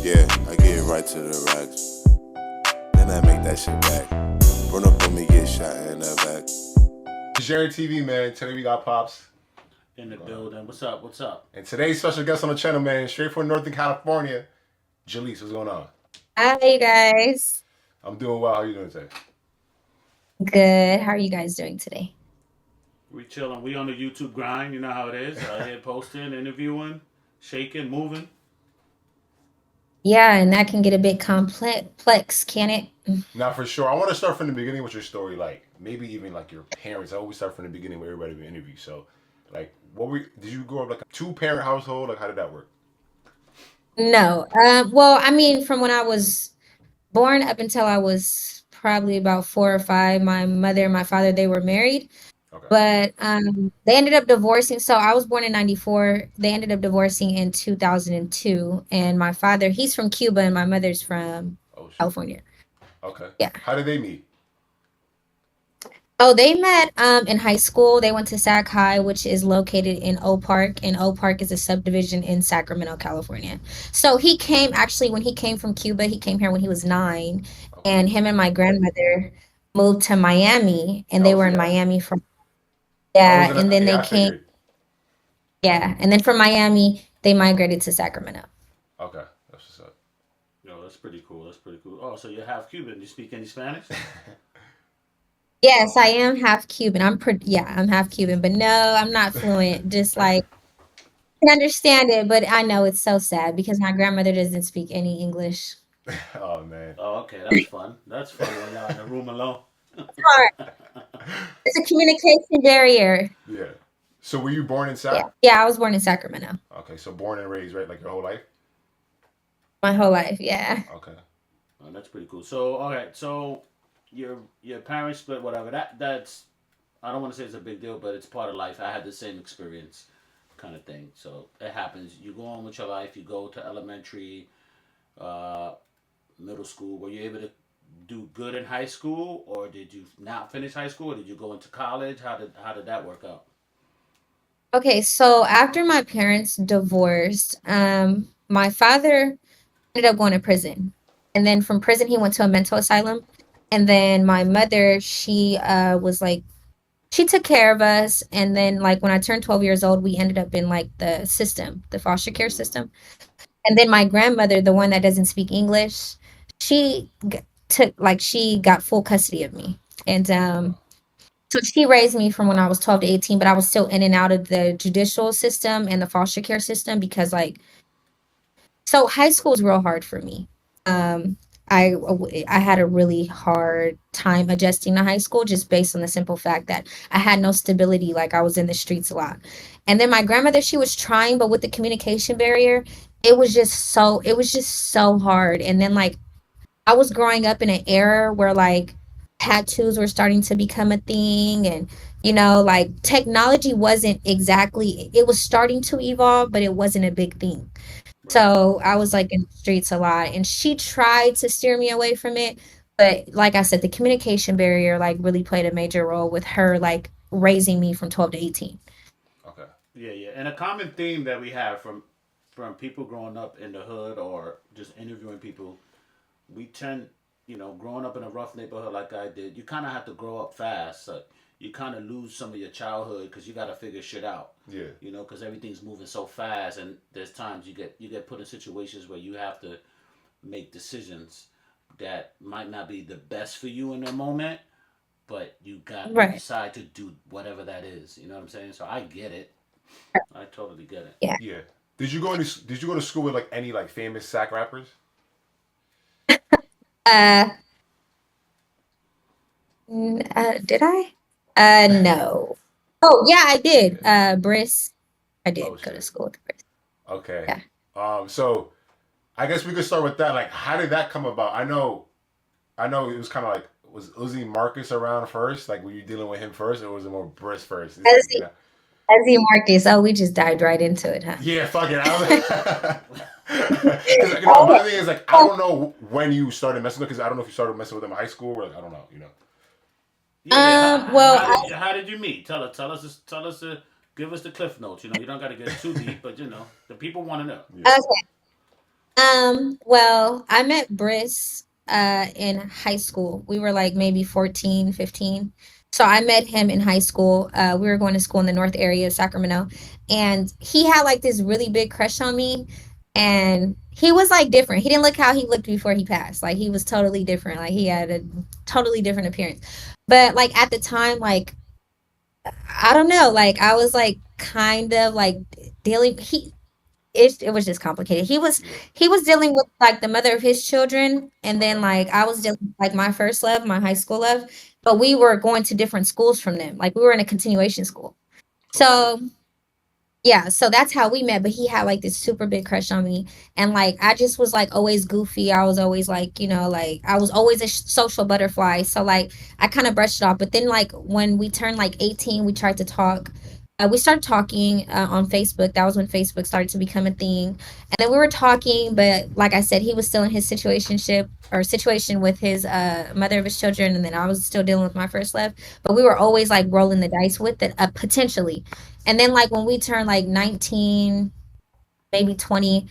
Yeah, I get right to the racks. Then I make that shit back. Run up on me, get shot in the back. It's Jerry TV, man. Today we got Pops in the building. What's up? What's up? and today's special guest on the channel, man, straight from Northern California, Jaleec. What's going on? Hi, you guys. I'm doing well. How you doing today? Good. How are you guys doing today? We chilling. We on the YouTube grind. You know how it is. Out here posting, interviewing, shaking, moving. Yeah, and that can get a bit complex, can it? Now, for sure, I want to start from the beginning with your story, like maybe even like your parents. I always start from the beginning with everybody we interview. So, like, did you grow up like a two-parent household? Like, how did that work? No. Well, I mean, from when I was born up until I was probably about 4 or 5, my mother and my father, they were married. Okay. But they ended up divorcing. So I was born in 94. They ended up divorcing in 2002. And my father, he's from Cuba and my mother's from California. Okay. Yeah. How did they meet? Oh, they met in high school. They went to Sac High, which is located in Oak Park, and Oak Park is a subdivision in Sacramento, California. So he came actually when he came from Cuba, he came here when he was 9, and him and my grandmother moved to Miami, and they were in Miami from and then they came. Yeah, and then from Miami, they migrated to Sacramento. Okay, that's what's up. Yo, that's pretty cool. That's pretty cool. Oh, so you're half Cuban. You speak any Spanish? Yes, I am half Cuban. I'm half Cuban, but no, I'm not fluent. Just like I can understand it, but I know it's so sad because my grandmother doesn't speak any English. Oh man. Oh, okay. That's fun. That's fun when y'all in the room alone. Hard. It's a communication barrier. Yeah. So were you born in Sac? Yeah, I was born in Sacramento. Okay, so born and raised, right? Like your whole life? My whole life, yeah. Okay. Oh, that's pretty cool. So, all right. So your parents split, whatever. That's I don't want to say it's a big deal, but it's part of life. I had the same experience, kind of thing. So it happens. You go on with your life. You go to elementary, uh, middle school. Were you able to do good in high school, or did you not finish high school, or did you go into college? How did that work out? Okay, so after my parents divorced, my father ended up going to prison. And then from prison, he went to a mental asylum. And then my mother, she was like, she took care of us. And then, like, when I turned 12 years old, we ended up in like the system, the foster care system. And then my grandmother, the one that doesn't speak English, she she got full custody of me. And so she raised me from when I was 12 to 18, but I was still in and out of the judicial system and the foster care system because so high school was real hard for me. Um, I had a really hard time adjusting to high school just based on the simple fact that I had no stability, like I was in the streets a lot. And then my grandmother, she was trying, but with the communication barrier, it was just so hard. And then like I was growing up in an era where like tattoos were starting to become a thing and like technology wasn't exactly it was starting to evolve, but it wasn't a big thing. Right. So I was like in the streets a lot and she tried to steer me away from it. But like I said, the communication barrier like really played a major role with her like raising me from 12 to 18. Okay. Yeah, yeah. And a common theme that we have from people growing up in the hood or just interviewing people, we tend, growing up in a rough neighborhood like I did, you kind of have to grow up fast. So you kind of lose some of your childhood because you got to figure shit out. Yeah. Because everything's moving so fast, and there's times you get put in situations where you have to make decisions that might not be the best for you in the moment, but you Right. decide to do whatever that is. You know what I'm saying? So I get it. I totally get it. Yeah. Yeah. Did you go to school with like any like famous Sac rappers? Uh, did I? No. Oh, yeah, I did. Bris. I Oh did go to shit. school with Bris. Okay. Yeah. So I guess we could start with that. Like, how did that come about? I know it was kind of like was Uzzy Marcus around first? Like, were you dealing with him first, or was it more Briss first? Ezzy, Ezzy Marcus. Oh, we just dived right into it, huh? Yeah, fuck it. Because my thing is like I don't know when you started messing with because I don't know if you started messing with them in high school or like I don't know. Yeah, yeah. Well, How did you meet? Tell us, give us the cliff notes. You don't got to get too deep, but the people want to know. Yeah. okay. Well, I met Bris in high school. We were like maybe 14, 15. So I met him in high school. We were going to school in the north area of Sacramento, and he had like this really big crush on me, and he was like different. He didn't look how he looked before he passed. Like he was totally different. Like he had a totally different appearance. But like at the time, like I don't know, like I was like kind of like dealing it was just complicated. Yeah. He was dealing with like the mother of his children, and then Okay. like I was dealing with like my first love, my high school love, but we were going to different schools from them. Like we were in a continuation school. Okay. So yeah, so that's how we met, but he had like this super big crush on me. And like I just was like always goofy. I was always like, like I was always a social butterfly. So like I kind of brushed it off. But then like when we turned like 18, we tried to talk. We started talking on Facebook. That was when Facebook started to become a thing. And then we were talking, but like I said, he was still in his situation with his mother of his children, and then I was still dealing with my first love. But we were always like rolling the dice with it, potentially. And then like when we turned like 19, maybe 20,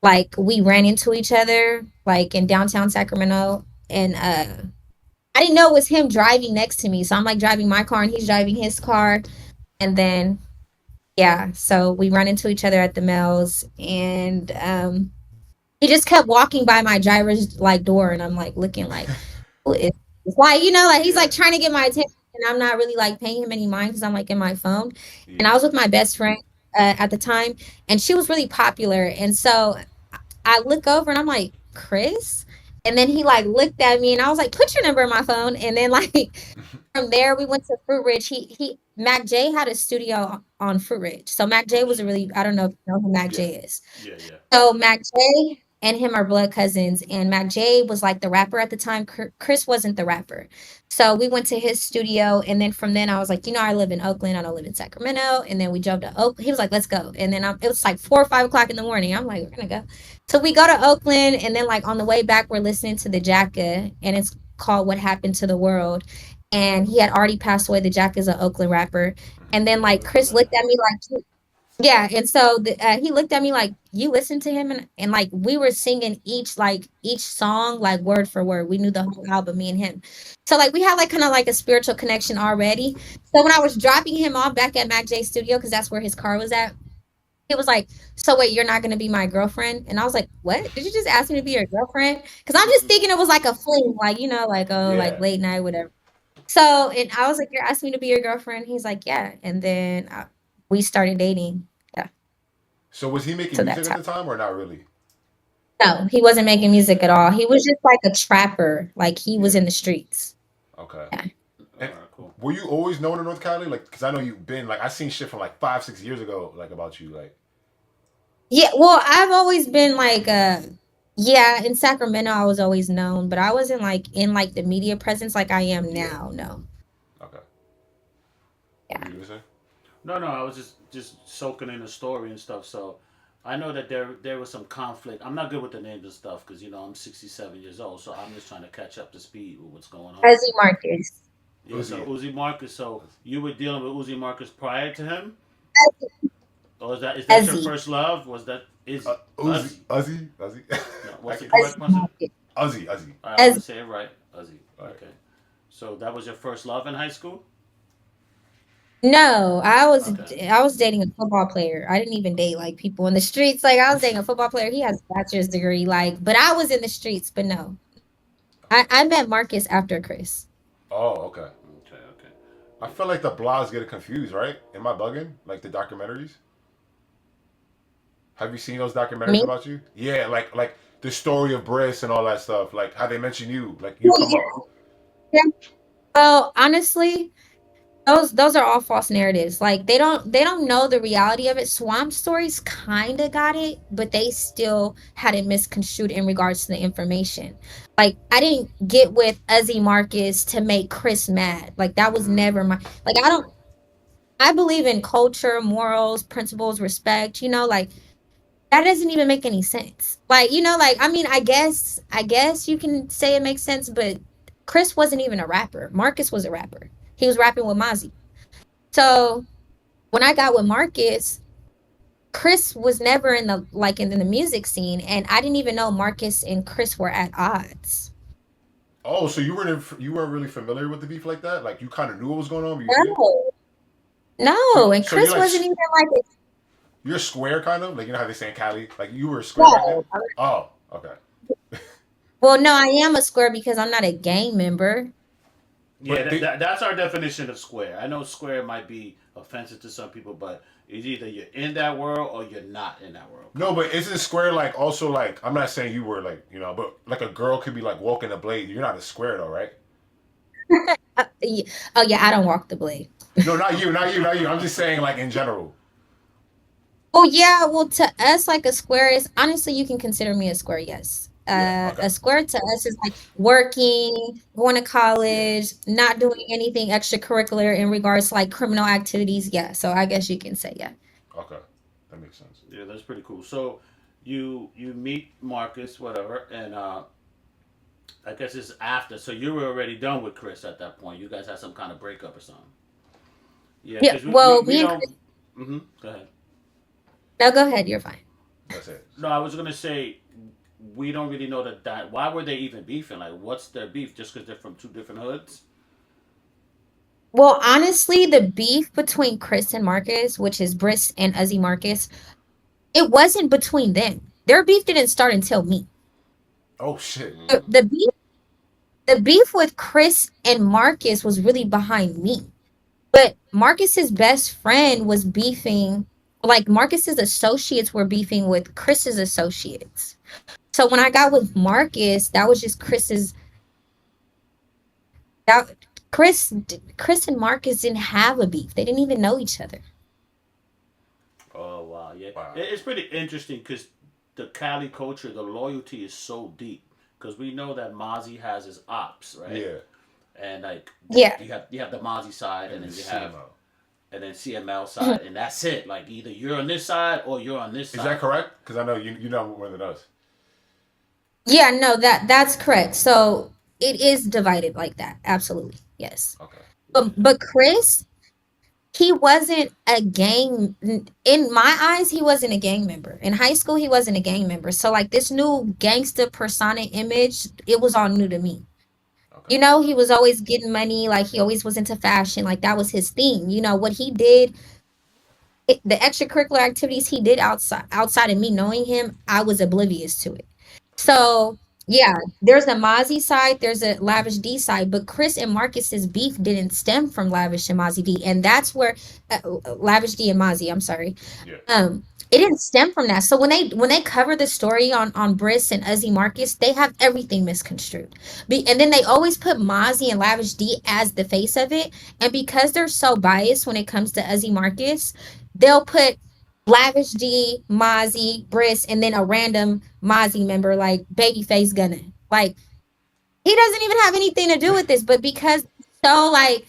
like we ran into each other like in downtown Sacramento, and I didn't know it was him driving next to me. So I'm like driving my car and he's driving his car. And then yeah, so we run into each other at the Mel's, and he just kept walking by my driver's like door, and I'm like looking like, who is this? Like, like he's Yeah. like trying to get my attention, and I'm not really like paying him any mind because I'm like in my phone. And Yeah. I was with my best friend at the time, and she was really popular. And so I look over and I'm like, Chris? And then he like looked at me and I was like, put your number in my phone. And then like from there we went to Fruit Ridge. He Mac J had a studio on Fruit Ridge. So Mac J was a really, I don't know if you know who Mac Yeah. J is. Yeah. Yeah. So Mac J and him are blood cousins, and Mac J was like the rapper at the time. Chris wasn't the rapper. So we went to his studio, and then from then I was like, I live in Oakland. I don't live in Sacramento. And then we drove to Oak. He was like, let's go. And then it was like 4 or 5 o'clock in the morning. I'm like, we're gonna go. So we go to Oakland, and then like on the way back, we're listening to the Jacka, and it's called "What Happened to the World." And he had already passed away. The Jack is an Oakland rapper. And then Yeah. I like remember Chris that. looked at me like, yeah, and so he looked at me like, "You listened to him," and like we were singing each song like word for word. We knew the whole album, me and him. So like we had like kind of like a spiritual connection already. So when I was dropping him off back at Mac J's studio, because that's where his car was at, he was like, "So wait, you're not gonna be my girlfriend?" And I was like, "What? Did you just ask me to be your girlfriend?" Because I'm just thinking it was like a fling, like like oh, like Yeah. late night, whatever. So and I was like, "You're asking me to be your girlfriend?" He's like, "Yeah," and then we started dating. Yeah. So was he making So music that's at how. the time or not really? No, he wasn't making music at all. He was just like a trapper. Like he was Yeah. in the streets. Okay. Yeah. And All right, cool. were you always known in North Cali? Like, because I know you've been like I seen shit from like 5, 6 years ago, like about you. Like, Yeah, well, I've always been like yeah, in Sacramento I was always known, but I wasn't like in like the media presence like I am yeah. now. No. Okay. What were Yeah. you gonna say? No, no, I was just soaking in the story and stuff. So I know that there was some conflict. I'm not good with the names and stuff because I'm 67 years old, so I'm just trying to catch up to speed with what's going on. Ezzy Marcus. Yeah, so Uzzy. Uzi Marcus. So you were dealing with Uzi Marcus prior to him, or is that your Ezzy. first love? Was that is Uzzy. Uzzy? Uzzy. Uzzy. No, I what's the can't- correct Ezzy person? Marcus. Uzzy. Uzzy. All right, I want to Ezzy. say it right, Uzzy. All right. Okay, so that was your first love in high school. No, Okay. I was dating a football player. I didn't even date like people in the streets. Like I was dating a football player. He has a bachelor's degree. Like, but I was in the streets. But no, I met Marcus after Chris. Oh, okay. Okay. Okay. I feel like the blogs get confused, right? Am I bugging? Like the documentaries? Have you seen those documentaries Me? about you? Yeah, like the story of Bris and all that stuff. Like how they mention you, like you Well, come up. yeah. Yeah. Well, honestly, those are all false narratives. Like they don't know the reality of it. Swamp Stories kind of got it, but they still had it misconstrued in regards to the information. Like I didn't get with Uzzy Marcus to make Chris mad. Like that was Mm, never my like I believe in culture, morals, principles, respect, like that doesn't even make any sense. Like, like I mean, I guess you can say it makes sense, but Chris wasn't even a rapper. Marcus was a rapper. He was rapping with Mozzy. So when I got with Marcus, Chris was never in the in the music scene, and I didn't even know Marcus and Chris were at odds. Oh, so you weren't really familiar with the beef like that? Like you kind of knew what was going on, but you didn't. No, So no, and so you're Chris like wasn't even like you're square kind of like you know how they say in Cali, like you were square back then. no. Oh, okay. Well, no, I am a square because I'm not a gang member. Yeah, But they, that's our definition of square. I know square might be offensive to some people, but it's either you're in that world or you're not in that world. no, but isn't square like also like I'm not saying you were like you know, but like a girl could be like walking a blade. You're not a square though, right? Yeah. Oh yeah, I don't walk the blade. No, not you, not you, not you. I'm just saying like in general. Oh yeah, well to us like a square is honestly you can consider me a square, yes. Yeah. Okay. A square to us is like working, going to Yeah. college, not doing anything extracurricular in regards to like criminal activities. Yeah, so I guess you can say yeah. Okay. That makes sense. Yeah, that's pretty cool. So you meet Marcus, whatever, and I guess it's after. So you were already done with Chris at that point. You guys had some kind of breakup or something. Yeah, Yeah, because well, we me and don't. Chris, Mm-hmm. Go ahead. no, go ahead, you're fine. That's it. No, I was gonna say we don't really know that. Why were they even beefing? Like, what's their beef? Just because they're from two different hoods? Well, honestly, the beef between Chris and Marcus, which is Briss and Uzzy Marcus, it wasn't between them. Their beef didn't start until me. Oh shit. The, Mm. the beef the beef with Chris and Marcus was really behind me. But Marcus's best friend was beefing, like Marcus's associates were beefing with Chris's associates. So when I got with Marcus, that was just that Chris and Marcus didn't have a beef. They didn't even know each other. Oh wow, yeah, Wow. it's pretty interesting because the Cali culture, the loyalty is so deep. Because we know that Mozzy has his ops, right? Yeah. And like Yeah. you have the Mozzy side, and And the then you have CMO. and then CML side, and that's it. Like either you're on this side or you're on this Is side. that correct? Because I know you know more than us. Yeah, no, that's correct. So it is divided like that. Absolutely. Yes. Okay. Yeah. But Chris, he wasn't a gang in my eyes, he wasn't a gang member. In high school, he wasn't a gang member. So like this new gangster persona image, it was all new to me. Okay. You know, he was always getting money, like he always was into fashion, like that was his thing. You know, what he did, the extracurricular activities he did outside of me knowing him, I was oblivious to it. So yeah, there's a Mozzie side, there's a Lavish D side, but Chris and Marcus's beef didn't stem from Lavish and Mozzie D, and that's where Lavish D and Mozzie, I'm sorry, Yeah. it didn't stem from that. So when they cover the story on Briss and Uzzy Marcus, they have everything misconstrued. And then they always put Mozzie and Lavish D as the face of it, and because they're so biased when it comes to Uzzy Marcus, they'll put Lavish D, Mozzie, Briss, and then a random Mozzie member like Babyface Gunna. Like he doesn't even have anything to do with this, but because so like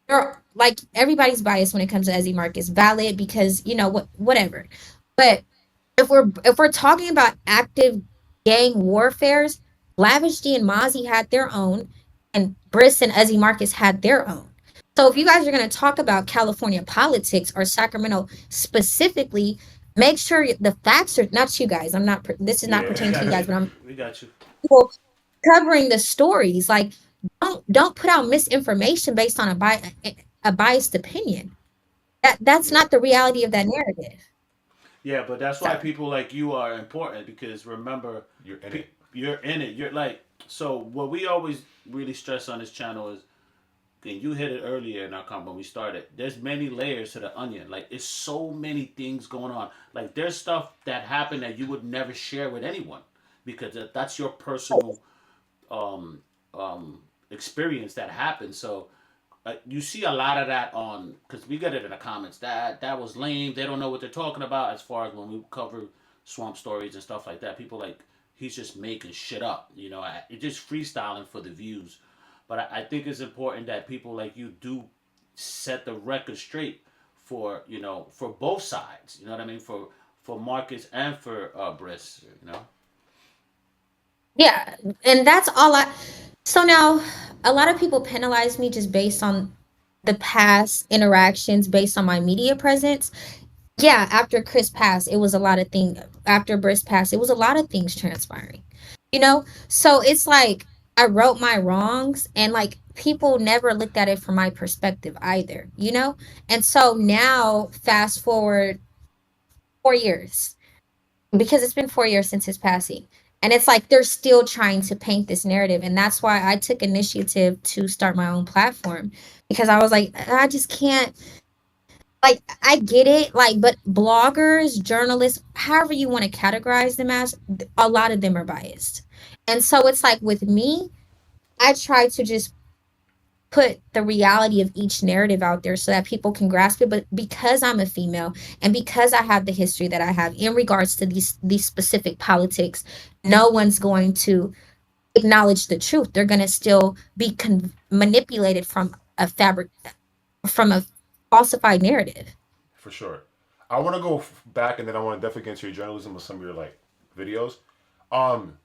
they're like everybody's biased when it comes to Ezzy Marcus, valid because you know what whatever. But if we're talking about active gang warfares, Lavish D and Mozzie had their own, and Briss and Ezzy Marcus had their own. So if you guys are going to talk about California politics or Sacramento specifically, make sure the facts are not you guys. I'm not. This is not Yeah, we pertaining to you got guys, you. but I'm We got you. people covering the stories. Like don't put out misinformation based on a biased opinion. That's Yeah. not the reality of that narrative. Yeah, but that's why So people like you are important because remember, You're in it. you're in it. You're like so. What we always really stress on this channel is, and you hit it earlier in our convo when we started. There's many layers to the onion. Like it's so many things going on. Like there's stuff that happened that you would never share with anyone because that's your personal um, experience that happened. So you see a lot of that on because we get it in the comments that was lame. They don't know what they're talking about as far as when we cover swamp stories and stuff like that. People like he's just making shit up. You know, it's just freestyling for the views. But I think it's important that people like you do set the record straight for for both sides. You know what I mean for Marcus and for Briss. You know. yeah, and that's all I. So now, a lot of people penalize me just based on the past interactions, based on my media presence. Yeah, after Chris passed, it was a lot of things. After Briss passed, it was a lot of things transpiring. You know, so it's like I wrote my wrongs, and like people never looked at it from my perspective either. You know, and so now fast forward 4 years, because it's been 4 years since his passing. And it's like they're still trying to paint this narrative. And that's why I took initiative to start my own platform, because I was like, I just can't, like, I get it, like, but bloggers, journalists, however you want to categorize them as, a lot of them are biased. And so it's like with me, I try to just put the reality of each narrative out there so that people can grasp it. But because I'm a female and because I have the history that I have in regards to these specific politics, no one's going to acknowledge the truth. They're going to still be manipulated from a falsified narrative. For sure. I want to go back, and then I want to definitely get into your journalism with some of your like videos.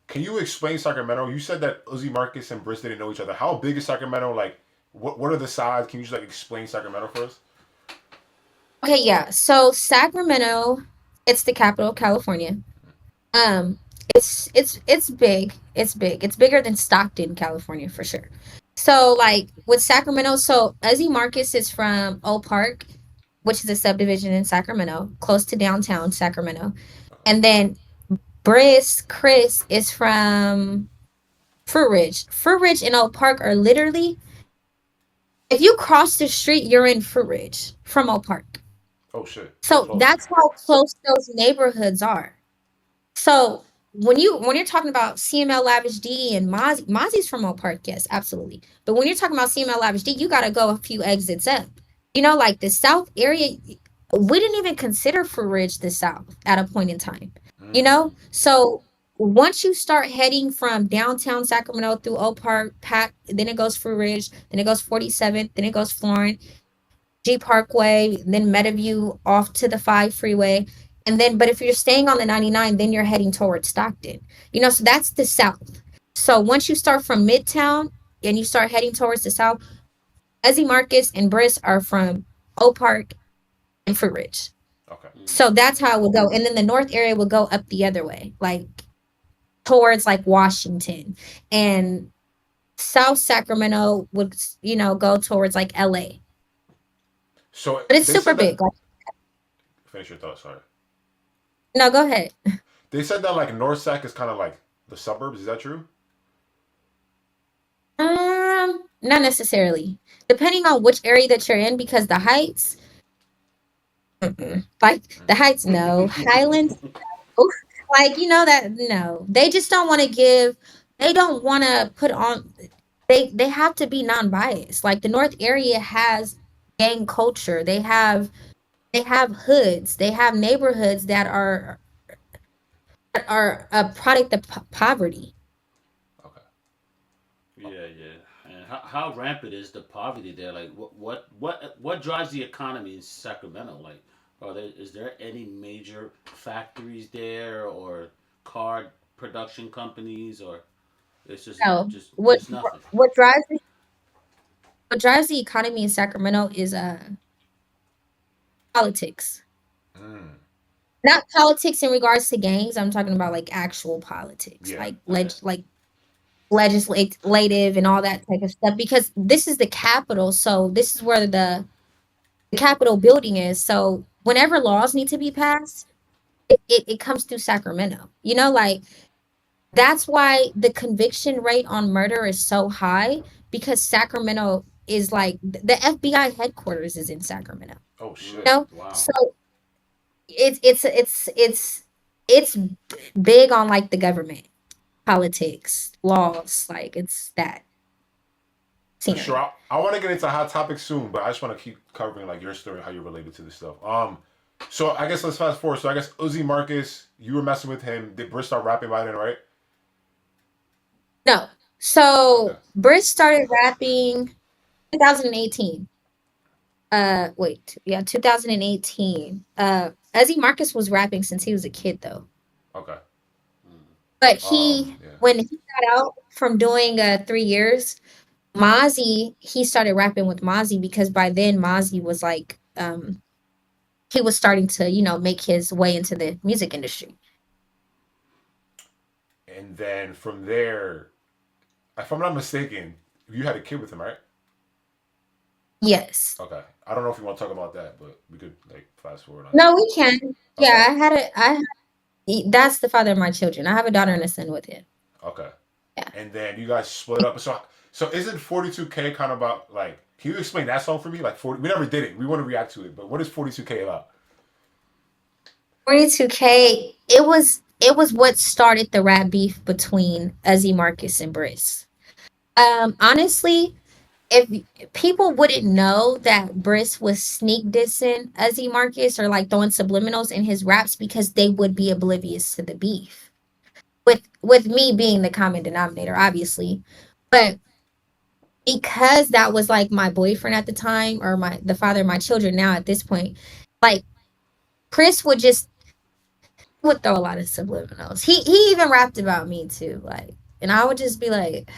Can you explain Sacramento? You said that Uzzy Marcus and Briss didn't know each other. How big is Sacramento? Like, what are the sides? Can you just like explain Sacramento for us? Okay, yeah. So Sacramento, it's the capital of California. Um, it's big. It's big. It's bigger than Stockton, California, for sure. So like with Sacramento, so Uzzy Marcus is from Oak Park, which is a subdivision in Sacramento, close to downtown Sacramento. And then Briss Chris is from Fruit Ridge. Fruit Ridge and Oak Park are literally, if you cross the street, you're in Fruit Ridge from Oak Park. Oh shit, so So close. that's how close those neighborhoods are. So when you're talking about CML Lavish D and Mozzy's from Oak Park, yes, absolutely. But when you're talking about CML Lavish D, you gotta go a few exits up. You know, like the South area, we didn't even consider Fruit Ridge the South at a point in time. You Mm. know, so once you start heading from downtown Sacramento through Oak Park, then it goes Fruit Ridge, then it goes 47th, then it goes Florence, G Parkway, then Meadowview off to the 5 freeway. And then, but if you're staying on the 99, then you're heading towards Stockton. You know, so that's the south. So once you start from Midtown and you start heading towards the south, Ezzy Marcus and Briss are from Oak Park and Fruit Ridge. Okay. So that's how it would go. And then the north area would go up the other way, like towards like Washington. And South Sacramento would, go towards like LA. So But it's they super said that. big. Like, Finish your thought. Sorry. no, go ahead. They said that like North Sac is kind of like the suburbs. Is that true? Not necessarily. Depending on which area that you're in, because the Heights, like the Heights, no. Highlands, oof, like that, no. They just don't want to give. They don't want to put on. They have to be non-biased. Like the North area has gang culture. They have hoods. They have neighborhoods that are a product of poverty. Okay. Yeah, yeah. And how rampant is the poverty there? Like, what drives the economy in Sacramento? Like, is there any major factories there, or car production companies, or it's just No, just what just nothing? what drives the economy in Sacramento is politics. Mm. Not politics in regards to gangs. I'm talking about like actual politics, Yeah. like Okay. legislative and all that type of stuff. Because this is the capital, so this is where the Capitol building is. So whenever laws need to be passed, it comes through Sacramento. Like that's why the conviction rate on murder is so high, because Sacramento is like the FBI headquarters is in Sacramento. Oh Mm, shit. wow. So it's big on like the government, politics, laws, like it's that For sure. scenery. I want to get into hot topics soon, but I just want to keep covering like your story, how you related to this stuff. So I guess let's fast forward. So I guess Uzi Marcus, you were messing with him. Did Briss start rapping by then, right? No. Okay. So Briss started rapping 2018. Wait, yeah, 2018. Ezzy Marcus was rapping since he was a kid though. Okay. Mm. But Yeah. when he got out from doing 3 years, Mozzy, he started rapping with Mozzy, because by then Mozzy was like he was starting to, make his way into the music industry. And then from there, if I'm not mistaken, you had a kid with him, right? Yes. Okay. I don't know if you want to talk about that, but we could like fast forward on No, that. we can. Okay. Yeah, that's the father of my children. I have a daughter and a son with him. Okay. Yeah. And then you guys split up. So isn't 42K kind of about like? Can you explain that song for me? Like 40. We never did it. We want to react to it, but what is 42K about? 42K, it was what started the rap beef between Uzzy Marcus and Bris. Honestly, if people wouldn't know that Briss was sneak dissing Uzzy Marcus or like throwing subliminals in his raps because they would be oblivious to the beef. With me being the common denominator, obviously. But because that was like my boyfriend at the time, or the father of my children now at this point, like Chris would throw a lot of subliminals. He even rapped about me too. Like, and I would just be like,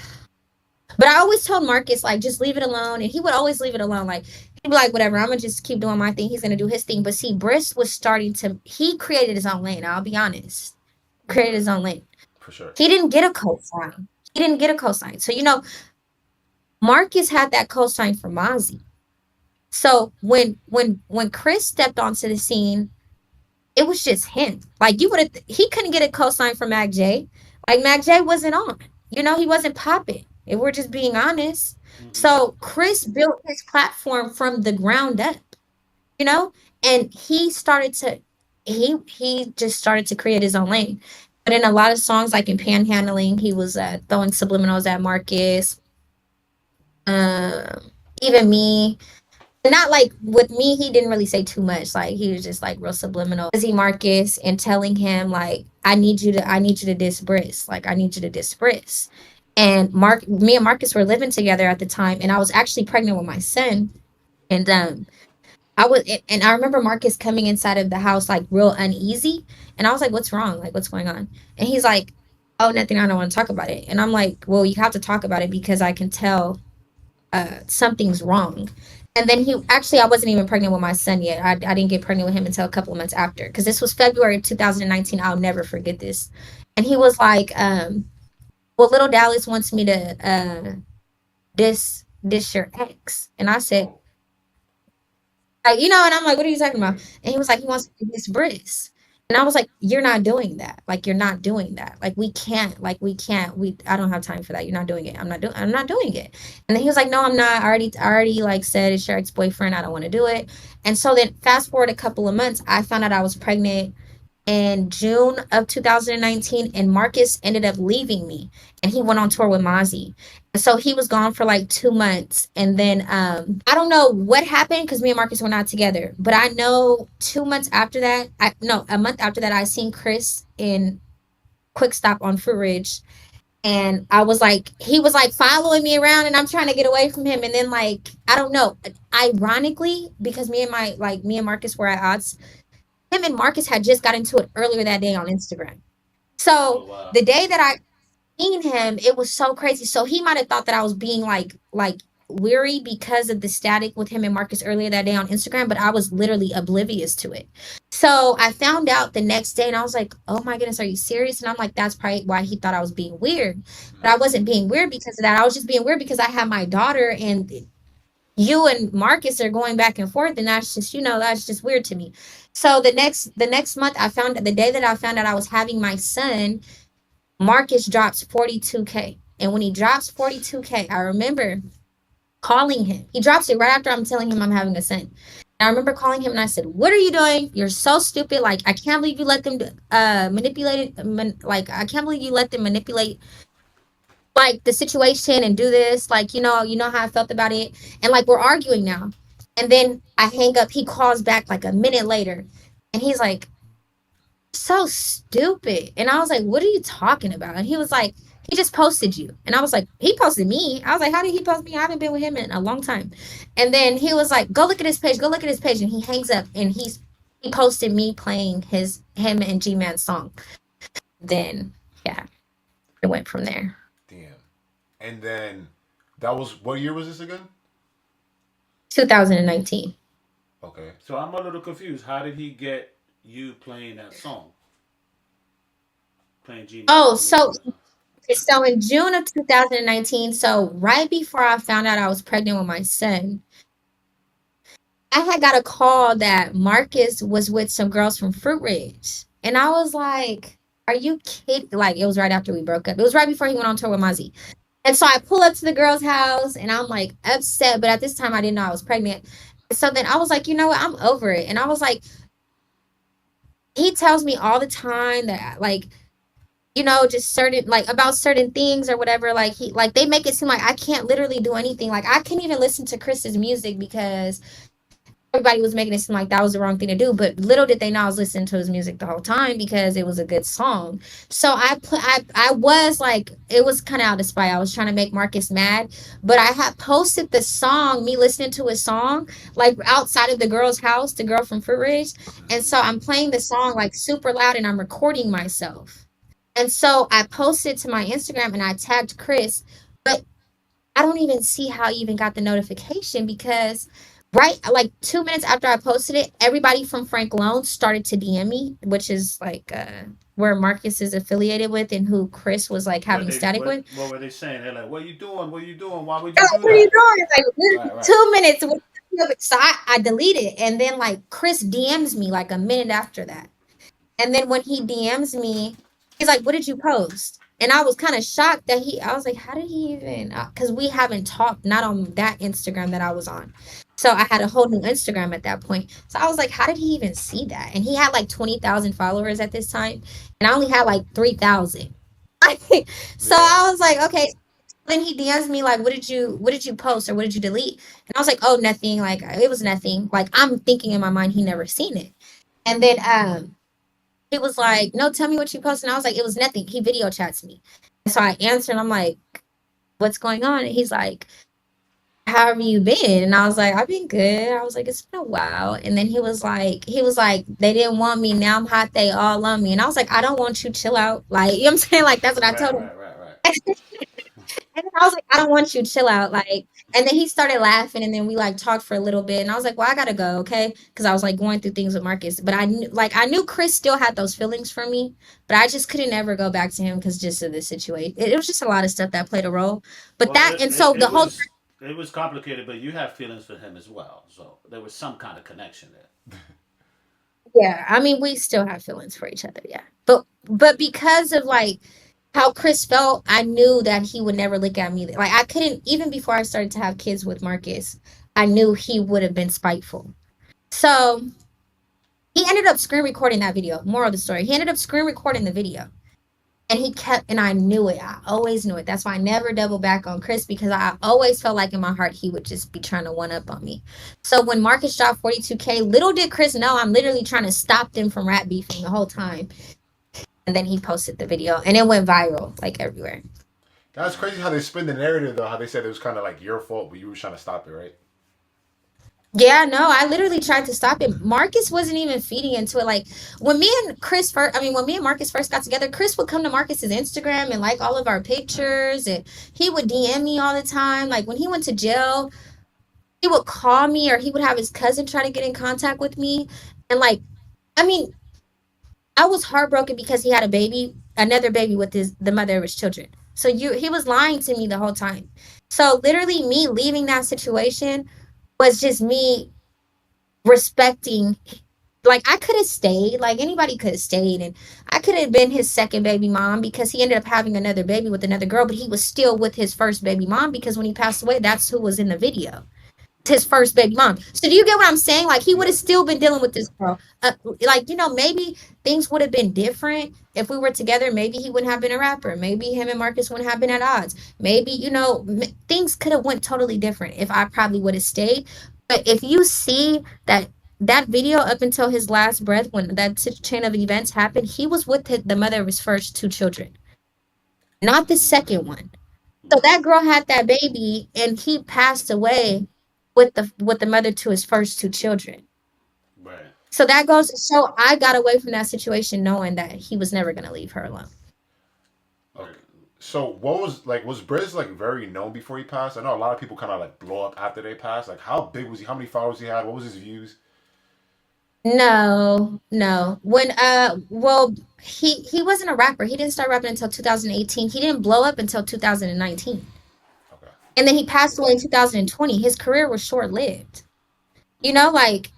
but I always told Marcus, like, just leave it alone. And he would always leave it alone. Like, he'd be like, whatever, I'm going to just keep doing my thing. He's going to do his thing. But see, Briss was he created his own lane. I'll be honest. Created his own lane. For sure. He didn't get a cosign. He didn't get a cosign. So, Marcus had that cosign for Mozzy. So when Chris stepped onto the scene, it was just him. Like he couldn't get a cosign from Mac J. Like Mac J wasn't on. He wasn't popping. If we're just being honest. So Chris built his platform from the ground up, and he just started to create his own lane. But in a lot of songs, like in Panhandling, he was throwing subliminals at Marcus. Even me. Not like with me, he didn't really say too much. Like he was just like real subliminal. Izzy Marcus and telling him like, I need you to diss Briss. Like I need you to diss Briss. And me and Marcus were living together at the time, and I was actually pregnant with my son. And I remember Marcus coming inside of the house like real uneasy, and I was like, "What's wrong? Like, what's going on?" And he's like, "Oh, nothing. I don't want to talk about it." And I'm like, "Well, you have to talk about it because I can tell something's wrong." And then I wasn't even pregnant with my son yet. I didn't get pregnant with him until a couple of months after, because this was February of 2019. I'll never forget this. And he was like, well, little Dallas wants me to diss your ex. And I said, like, and I'm like, what are you talking about? And he was like, he wants to diss Briss. And I was like, you're not doing that. Like, you're not doing that. Like, we can't. Like, we can't. I don't have time for that. You're not doing it. I'm not doing it. And then he was like, no, I'm not. I already like said it's your ex-boyfriend. I don't want to do it. And so then fast forward a couple of months, I found out I was pregnant in June of 2019, and Marcus ended up leaving me, and he went on tour with Mozzy. And so he was gone for like 2 months, and then I don't know what happened because me and Marcus were not together, but I know 2 months after that, no, a month after that, I seen Chris in Quick Stop on Fruit Ridge, and I was like, he was like following me around, and I'm trying to get away from him, and then like I don't know, ironically, because me and Marcus were at odds, him and Marcus had just got into it earlier that day on Instagram. Oh So wow. the day that I seen him, it was so crazy. So he might have thought that I was being like weary because of the static with him and Marcus earlier that day on Instagram, but I was literally oblivious to it. So I found out the next day, and I was like, "Oh my goodness, are you serious?" And I'm like, "That's probably why he thought I was being weird." But I wasn't being weird because of that. I was just being weird because I had my daughter, and you and Marcus are going back and forth, and that's just weird to me. So the next month, the day that I found out I was having my son, Marcus drops 42K. And when he drops 42K, I remember calling him. He drops it right after I'm telling him I'm having a son. And I remember calling him, and I said, "What are you doing? You're so stupid. Like, I can't believe you let them manipulate it. Like, I can't believe you let them manipulate like the situation and do this. Like, you know how I felt about it." And like we're arguing now. And then I hang up. He calls back like a minute later, and he's like, "So stupid." And I was like, "What are you talking about?" And he was like, "He just posted you." And I was like, "He posted me?" I was like, "How did he post me? I haven't been with him in a long time." And then he was like, "Go look at his page. Go look at his page." And he hangs up, and he posted me playing him and G Man's song. Then yeah, it went from there. Damn. And then that was what year was this again? 2019. Okay. So I'm a little confused. How did he get you playing that song? Playing G Oh, Major. so in June of 2019, so right before I found out I was pregnant with my son, I had got a call that Marcus was with some girls from Fruit Ridge. And I was like, are you kidding? Like, it was right after we broke up. It was right before he went on tour with Mozzy. And so I pull up to the girl's house and I'm like upset, but at this time I didn't know I was pregnant. So then I was like, you know what? I'm over it. And I was like, he tells me all the time that like, just certain like about certain things or whatever. Like they make it seem like I can't literally do anything. Like I couldn't even listen to Chris's music because everybody was making it seem like that was the wrong thing to do, but little did they know I was listening to his music the whole time because it was a good song. So I was like, it was kind of out of spite. I was trying to make Marcus mad, but I had posted the song, me listening to his song, like outside of the girl's house, the girl from Fruit Ridge. And so I'm playing the song like super loud and I'm recording myself. And so I posted to my Instagram and I tagged Chris, but I don't even see how I even got the notification because right like 2 minutes after I posted it, everybody from Frank Loan started to DM me, which is like where Marcus is affiliated with and who Chris was like What having they static with. what were they saying? They're like, "What are you doing? What are you doing? Why would They're you like, do what are you that?" doing? It's like Right, literally right. 2 minutes. So I deleted it. And then like Chris DMs me like a minute after that. And then when he DMs me, he's like, "What did you post?" And I was kind of shocked that I was like, "How did he even?" Because we haven't talked, not on that Instagram that I was on. So I had a whole new Instagram at that point. So I was like, "How did he even see that?" And he had like 20,000 followers at this time, and I only had like 3,000. So Yeah. I was like, "Okay." Then he DMs me like, "What did you post or what did you delete?" And I was like, "Oh, nothing. Like it was nothing." Like I'm thinking in my mind he never seen it. And then he was like, "No, tell me what you posted." And I was like, "It was nothing." He video chats me. And so I answered, and I'm like, "What's going on?" And he's like, "How have you been?" And I was like, "I've been good." I was like, "It's been a while." And then he was like, "They didn't want me. Now I'm hot. They all love me." And I was like, "I don't want you. Chill out." Like, you know what I'm saying? Like, that's what I Right, told him. right, right, right. And then I was like, "I don't want you. Chill out." Like, and then he started laughing, and then we like talked for a little bit, and I was like, "Well, I gotta go, okay?" Because I was like going through things with Marcus, but I knew Chris still had those feelings for me, but I just couldn't ever go back to him because just of the situation. It was just a lot of stuff that played a role. But Well, that and so the whole it was complicated, but you have feelings for him as well, so there was some kind of connection there. yeah, I mean, we still have feelings for each other, yeah. But because of like how Chris felt, I knew that he would never look at me like I couldn't even before I started to have kids with Marcus. I knew he would have been spiteful. So he ended up screen recording that video. Moral of the story, he ended up screen recording the video. And he kept, and I knew it. I always knew it. That's why I never double back on Chris because I always felt like in my heart he would just be trying to one up on me. So when Marcus dropped 42K, little did Chris know I'm literally trying to stop them from rap beefing the whole time. And then he posted the video and it went viral like everywhere. That's crazy how they spin the narrative though. How they said it was kind of like your fault, but you were trying to stop it, right? Yeah, no, I literally tried to stop it. Marcus wasn't even feeding into it. Like when me and Chris first, I mean, when me and Marcus first got together, Chris would come to Marcus's Instagram and like all of our pictures, and he would DM me all the time. Like when he went to jail, he would call me or he would have his cousin try to get in contact with me. And like, I mean, I was heartbroken because he had a baby, another baby with the mother of his children. So he was lying to me the whole time. So literally me leaving that situation was just me respecting, like I could have stayed, like anybody could have stayed, and I could have been his second baby mom because he ended up having another baby with another girl, but he was still with his first baby mom because when he passed away, that's who was in the video, his first baby mom. So do you get what I'm saying? Like he would Yeah. have still been dealing with this girl. Like maybe things would have been different if we were together. Maybe he wouldn't have been a rapper. Maybe him and Marcus wouldn't have been at odds. Maybe things could have went totally different if I probably would have stayed. But if you see that video up until his last breath, when that chain of events happened, he was with the mother of his first two children, not the second one. So that girl had that baby and he passed away with the mother to his first two children. Right. So that goes to show I got away from that situation knowing that he was never gonna leave her alone. Right. Okay. So what was like was Briz like very known before he passed? I know a lot of people kind of like blow up after they passed. Like how big was he? How many followers he had? What was his views? No, no. Well, he wasn't a rapper. He didn't start rapping until 2018. He didn't blow up until 2019. Okay. And then he passed away in 2020. His career was short-lived. You know, like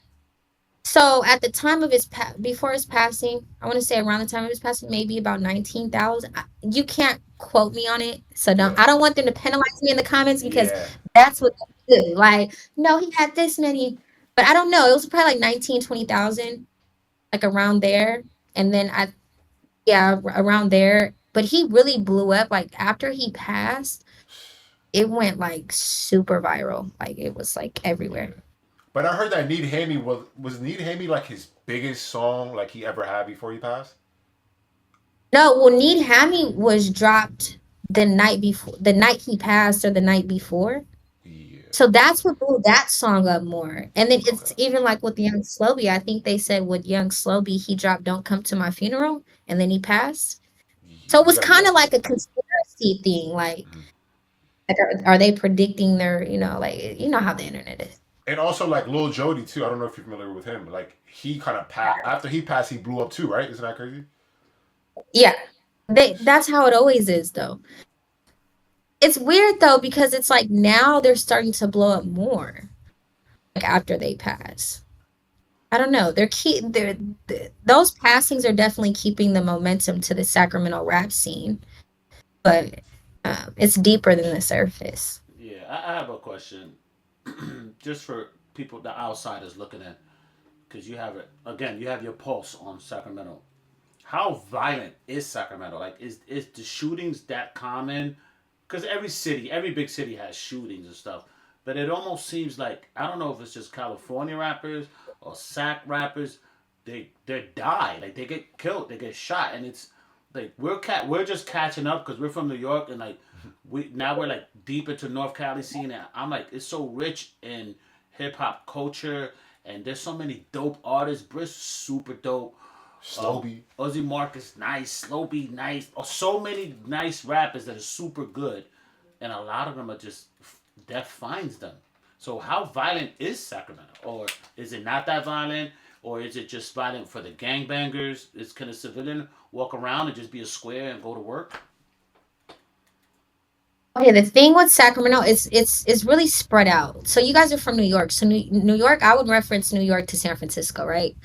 so at the time of before his passing, I want to say around the time of his passing, maybe about 19,000. You can't quote me on it. So Yeah. I don't want them to penalize me in the comments because Yeah. that's what they do. Like, no, he had this many, but I don't know. It was probably like 19, 20,000, like around there. And then yeah, around there. But he really blew up. Like after he passed, it went like super viral. Like it was like Yeah. everywhere. But I heard that Need Hammy was Need Hammy like his biggest song like he ever had before he passed. No, well, Need Hammy was dropped the night before, the night he passed, or the night before. Yeah. So that's what blew that song up more. And then Okay. it's even like with Young Slowby. I think they said with Young Slowby, he dropped "Don't Come to My Funeral," and then he passed. So it You was gotta kind of listen. like a conspiracy thing. Mhm. Like are they predicting their, like how the internet is. And also like Lil Jody too. I don't know if you're familiar with him. Like he kind of passed after he passed, he blew up too, right? Isn't that crazy? Yeah, that's how it always is though. It's weird though because it's like now they're starting to blow up more like after they pass. I don't know. Those passings are definitely keeping the momentum to the Sacramento rap scene, but it's deeper than the surface. Yeah, I have a question, just for people, the outsiders looking in, because you have it again. You have your pulse on Sacramento. How violent is Sacramento? Like, is the shootings that common? Because every city, every big city has shootings and stuff. But it almost seems like, I don't know if it's just California rappers or Sac rappers. They die, like they get killed, they get shot, and it's like we're just catching up because we're from New York, and like we're like deep into North Cali scene. And I'm like, it's so rich in hip hop culture, and there's so many dope artists. Bris super dope. Slowby. Uzzy Marcus, nice. Slopey, nice. Oh, so many nice rappers that are super good, and a lot of them are just death finds them. So how violent is Sacramento, or is it not that violent, or is it just violent for the gangbangers? Can a civilian walk around and just be a square and go to work? Okay, the thing with Sacramento is it's really spread out. So you guys are from New York. So New York, I would reference New York to San Francisco, right?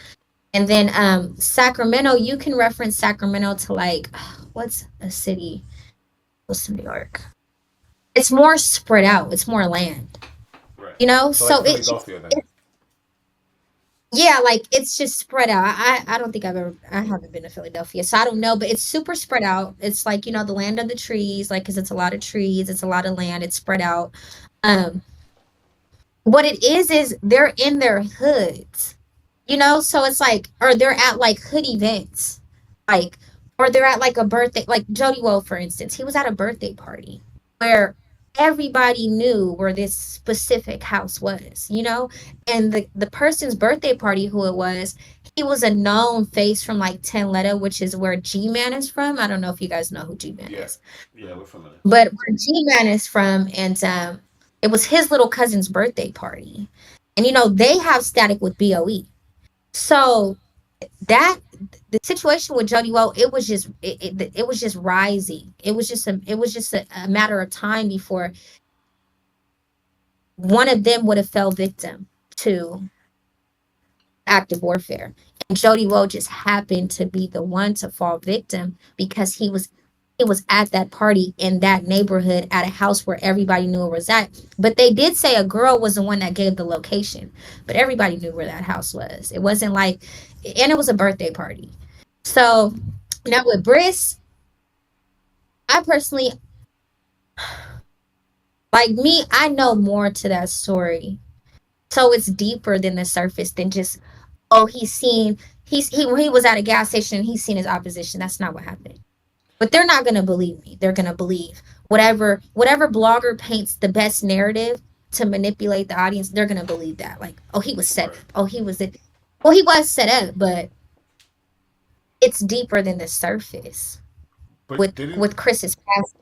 And then Sacramento, you can reference Sacramento to like what's a city close to New York? It's more spread out. It's more land. Right. You know? So like So it's Philadelphia then. yeah, like it's just spread out. I don't think I haven't been to Philadelphia, so I don't know, but it's super spread out. It's like, the land of the trees, like because it's a lot of trees, it's a lot of land, it's spread out. Um, what it is they're in their hoods, so it's like, or they're at like hood events, like, or they're at like a birthday, like Jody Woe, for instance, he was at a birthday party where everybody knew where this specific house was, and the person's birthday party, who it was, he was a known face from like Tenletta, which is where G-Man is from. I don't know if you guys know who G-Man Yeah. is, Yeah, we're familiar. but where G-Man is from, and it was his little cousin's birthday party. And they have static with BOE. So that the situation with Jody Woe, it was just rising. It was just a matter of time before one of them would have fell victim to active warfare. And Jody Woe just happened to be the one to fall victim because he was at that party in that neighborhood at a house where everybody knew it was at. But they did say a girl was the one that gave the location, but everybody knew where that house was. It wasn't like, and it was a birthday party. So now with Briss, I personally, like me, I know more to that story. So it's deeper than the surface than just, oh, he was at a gas station and he's seen his opposition. That's not what happened. But they're not gonna believe me. They're gonna believe whatever blogger paints the best narrative to manipulate the audience. They're gonna believe that. Like, oh, he was set Right. up. Oh, he was it. Well, he was set up, but it's deeper than the surface But with didn't with Chris's past.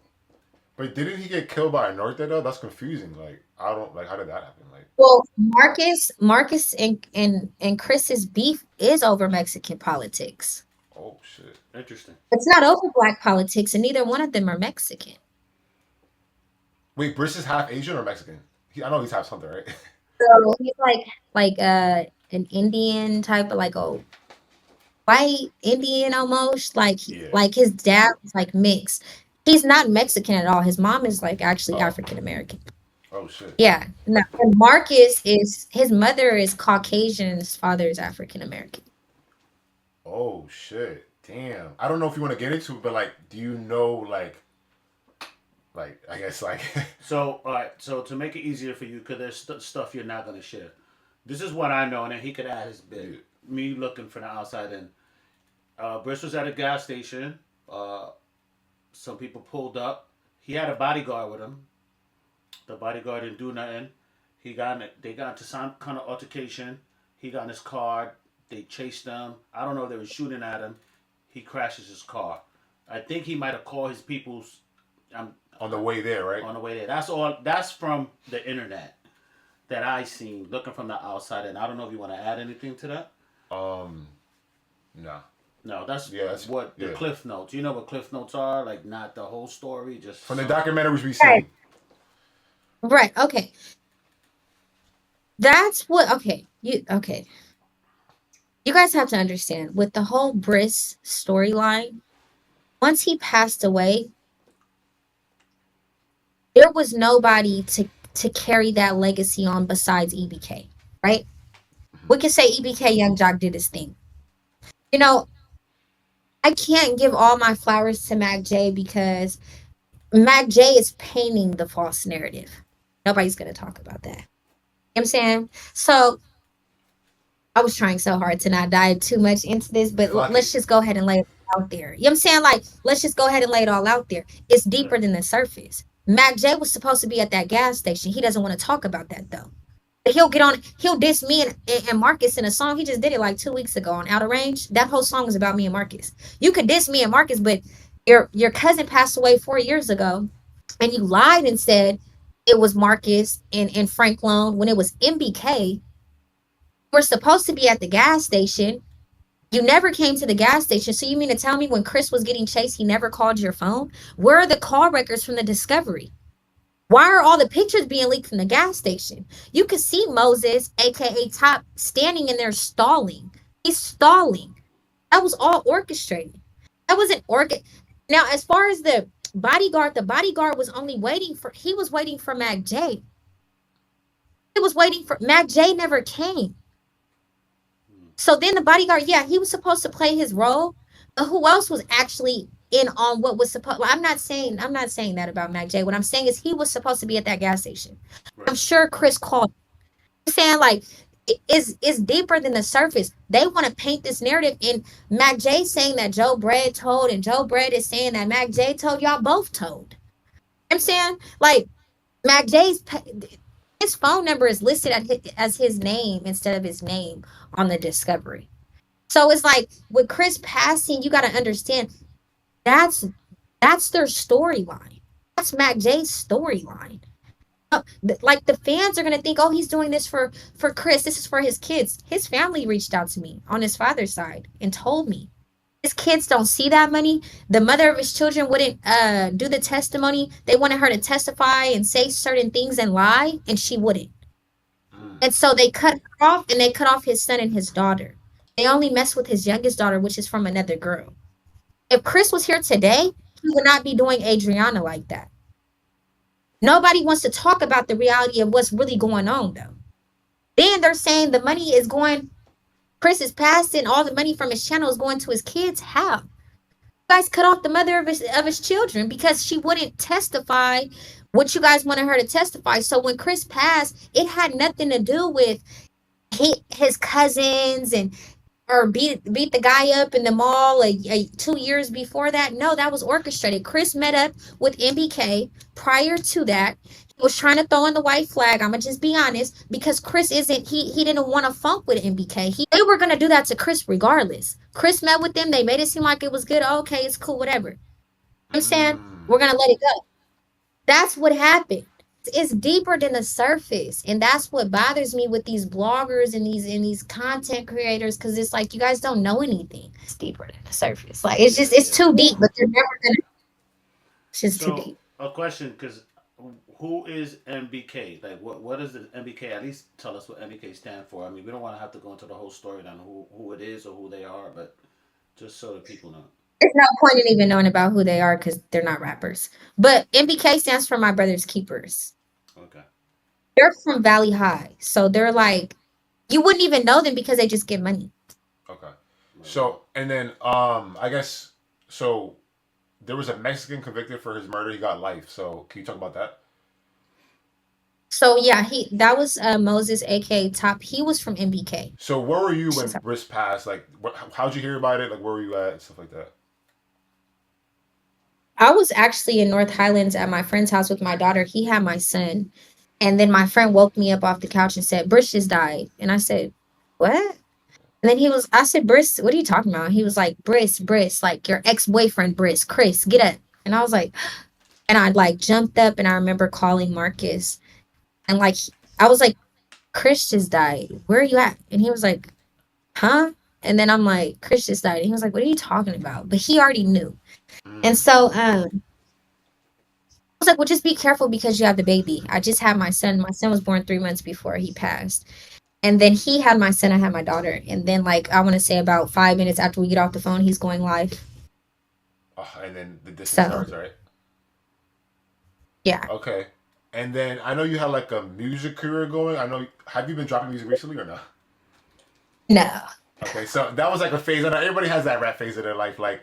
But didn't he get killed by a Norte though? That's confusing. Like I don't like how did that happen? Like Well, Marcus and Chris's beef is over Mexican politics. oh shit. Interesting. It's not over black politics, and neither one of them are Mexican. Wait, Briss is half Asian or Mexican? I know he's half something, right? So he's like an Indian type of like a white Indian almost. Yeah. Like his dad was like mixed. He's not Mexican at all. His mom is like actually Oh. African American. Oh shit. Yeah. No, and Marcus is his mother is Caucasian and his father is African American. Oh shit. Damn. I don't know if you want to get into it, but like, do you know like I guess like So, all right. So to make it easier for you, because there's stuff you're not gonna share. This is what I know, and then he could add his bit. Me looking from the outside in. Briss was at a gas station. Some people pulled up. He had a bodyguard with him. The bodyguard didn't do nothing. They got into some kind of altercation. He got in his car. They chased him. I don't know if they were shooting at him. He crashes his car. I think he might have called his people's. on the way there, right? On the way there. That's all. That's from the internet that I seen looking from the outside. And I don't know if you want to add anything to that. No. No, that's yeah. the cliff notes. You know what cliff notes are? Like not the whole story, just From the documentaries we seen. Right. Okay. That's what. Okay. Okay. You guys have to understand with the whole Briss storyline. Once he passed away, there was nobody to carry that legacy on besides EBK. Right? We can say EBK Young Jock did his thing. You know, I can't give all my flowers to Mac J because Mac J is painting the false narrative. Nobody's going to talk about that. You know what I'm saying? So I was trying so hard to not dive too much into this, but let's just go ahead and lay it out there. You know what I'm saying? Like, let's just go ahead and lay it all out there. It's deeper than the surface. Mac J was supposed to be at that gas station. He doesn't want to talk about that though. He'll diss me and Marcus in a song. He just did it like 2 weeks ago on Outer Range. That whole song was about me and Marcus. You could diss me and Marcus, but your cousin passed away 4 years ago, and you lied and said it was Marcus and Frank Lone when it was MBK. We're supposed to be at the gas station. You never came to the gas station. So you mean to tell me when Chris was getting chased, he never called your phone? Where are the call records from the discovery? Why are all the pictures being leaked from the gas station? You could see Moses, aka Top, standing in there stalling. He's stalling. That was all orchestrated. That wasn't Now, as far as the bodyguard was only waiting for Mac J. He was waiting for Mac J never came. So then the bodyguard, yeah, he was supposed to play his role, but who else was actually in on what was supposed? Well, I'm not saying that about Mac J. What I'm saying is he was supposed to be at that gas station. Right. I'm sure Chris called. I'm saying like it's deeper than the surface. They want to paint this narrative, and Mac J saying that Joe Bread told, and Joe Bread is saying that Mac J told. Y'all both told. I'm saying like Mac J's his phone number is listed as his name instead of his name on the discovery. So it's like with Chris passing, you got to understand that's their storyline. That's Mac J's storyline. Like the fans are gonna think, oh, he's doing this for Chris. This is for his kids. His family reached out to me on his father's side and told me his kids don't see that money. The mother of his children wouldn't do the testimony. They wanted her to testify and say certain things and lie, and she wouldn't. And so they cut her off, and they cut off his son and his daughter. They only mess with his youngest daughter, which is from another girl. If Chris was here today, he would not be doing Adriana like that. Nobody wants to talk about the reality of what's really going on, though. Then they're saying the money is going, Chris is passing, all the money from his channel is going to his kids. How? You guys cut off the mother of his children because she wouldn't testify what you guys wanted her to testify. So when Chris passed, it had nothing to do with his cousins or beat the guy up in the mall 2 years before that. No, that was orchestrated. Chris met up with MBK prior to that. He was trying to throw in the white flag. I'm gonna just be honest, because Chris he didn't want to funk with MBK. They were gonna do that to Chris regardless. Chris met with them. They made it seem like it was good. Oh, okay, it's cool, whatever. I'm saying we're gonna let it go. That's what happened. It's deeper than the surface, and that's what bothers me with these bloggers and these content creators, because it's like you guys don't know anything. It's deeper than the surface. Like it's Yeah, just it's yeah. too deep, but they're never gonna. It's just too So deep. a question, because who is MBK? Like, what is the MBK? At least tell us what MBK stand for. I mean, we don't want to have to go into the whole story on who it is or who they are, but just so that people know. There's no point in even knowing about who they are because they're not rappers. But MBK stands for My Brother's Keepers. Okay. They're from Valley High, so they're like you wouldn't even know them because they just get money. Okay. Right on. So and then I guess so there was a Mexican convicted for his murder. He got life. So can you talk about that? So yeah, he that was Moses, aka Top. He was from MBK. So where were you when Bris passed? Like, how'd you hear about it? Like, where were you at? Stuff like that. I was actually in North Highlands at my friend's house with my daughter. He had my son. And then my friend woke me up off the couch and said, Bris just died. And I said, what? And then I said, Bris, what are you talking about? He was like, Bris, like your ex-boyfriend, Bris, Chris, get up. And I was like, and I like jumped up and I remember calling Marcus. And like, I was like, Chris just died. Where are you at? And he was like, huh? And then I'm like, Chris just died. And he was like, what are you talking about? But he already knew. And Mm. so, was like, well, just be careful because you have the baby. I just had my son. My son was born 3 months before he passed. And then he had my son, I had my daughter. And then, like, I want to say about 5 minutes after we get off the phone, he's going live. And then the distance So, starts, right? yeah. Okay. And then I know you had like a music career going. I know. Have you been dropping music recently or not? No. Okay, so that was like a phase. I know everybody has that rap phase of their life. Like,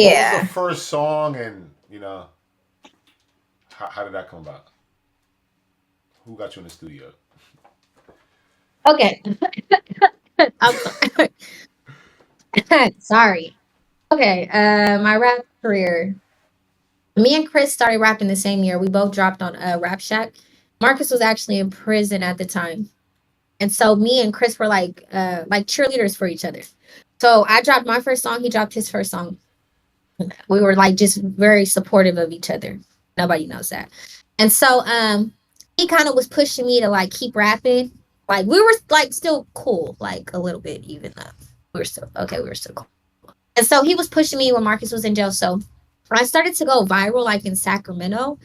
what was the Yeah. first song, and how did that come about? Who got you in the studio? Okay. I'm sorry. Sorry. Okay. My rap career. Me and Chris started rapping the same year. We both dropped on Rap Shack. Marcus was actually in prison at the time. And so me and Chris were like cheerleaders for each other. So I dropped my first song, he dropped his first song. We were like just very supportive of each other. Nobody knows that. And so he kind of was pushing me to like keep rapping. Like we were like still cool, like a little bit, even though we were still okay, we were still cool. And so he was pushing me when Marcus was in jail. So I started to go viral like in Sacramento.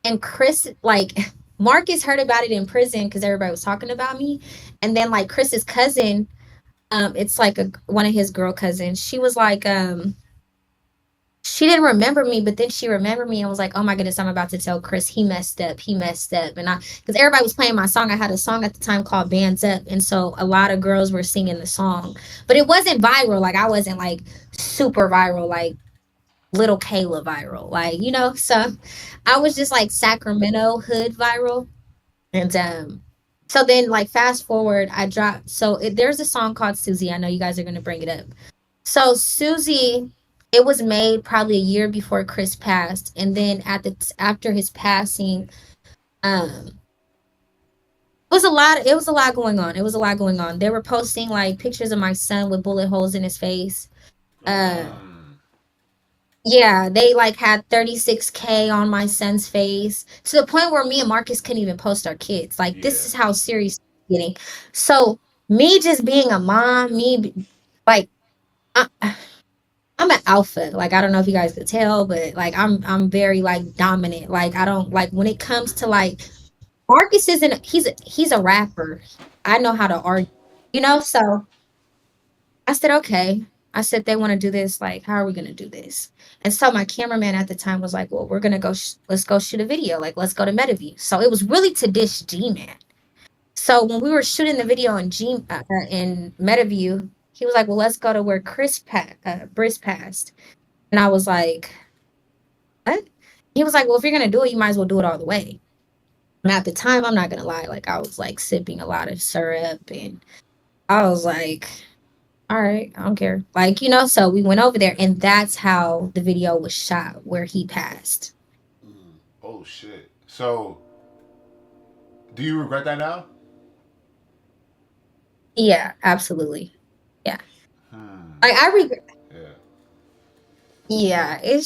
And Chris, like Marcus heard about it in prison because everybody was talking about me. And then like Chris's cousin, it's like one of his girl cousins. She was like, she didn't remember me, but then she remembered me and was like, "Oh my goodness, I'm about to tell Chris he messed up. He messed up." And I, because everybody was playing my song, I had a song at the time called "Bands Up," and so a lot of girls were singing the song, but it wasn't viral. Like I wasn't like super viral, like little Kayla viral, like So I was just like Sacramento hood viral, and so then like fast forward, I dropped. So there's a song called Susie. I know you guys are gonna bring it up. So Susie, it was made probably a year before Chris passed, and then after his passing, it was a lot. It was a lot going on. It was a lot going on. They were posting like pictures of my son with bullet holes in his face. Oh Uh, wow. yeah, they like had 36K on my son's face to the point where me and Marcus couldn't even post our kids. Like this Yeah. is how serious it's getting. So me just being a mom, like. I, I'm an alpha. Like I don't know if you guys could tell, but like I'm very like dominant. Like I don't like when it comes to like Marcus isn't he's a rapper. I know how to argue. So I said, okay. I said they want to do this, like, how are we gonna do this? And so my cameraman at the time was like, well, we're gonna go let's go shoot a video. Like, let's go to Metaview. So it was really to dish G-Man. So when we were shooting the video in Metaview, he was like, well, let's go to where Bris passed. And I was like, what? He was like, well, if you're gonna do it, you might as well do it all the way. And at the time, I'm not gonna lie, like I was like sipping a lot of syrup, and I was like, all right, I don't care. Like, so we went over there, and that's how the video was shot where he passed. Mm. Oh shit. So, do you regret that now? Yeah, absolutely. Yeah. Hmm. Like I regret Yeah. yeah, it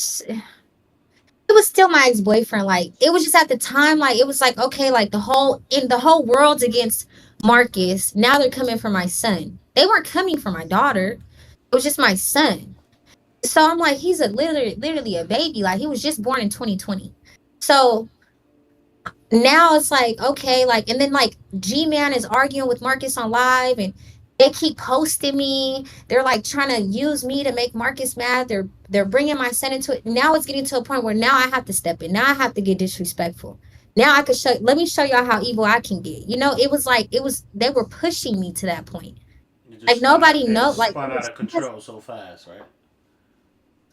was still my ex-boyfriend. Like it was just at the time, like it was like, okay, like the whole world's against Marcus. Now they're coming for my son. They weren't coming for my daughter. It was just my son. So I'm like, he's a literally a baby. Like he was just born in 2020. So now it's like, okay, like, and then like G-Man is arguing with Marcus on live, and they keep posting me. They're like trying to use me to make Marcus mad. They're bringing my son into it. Now it's getting to a point where now I have to step in. Now I have to get disrespectful. Now I could show. Let me show y'all how evil I can get. You know, it was like they were pushing me to that point. You Like just nobody it know. Like spun out of control so fast, right?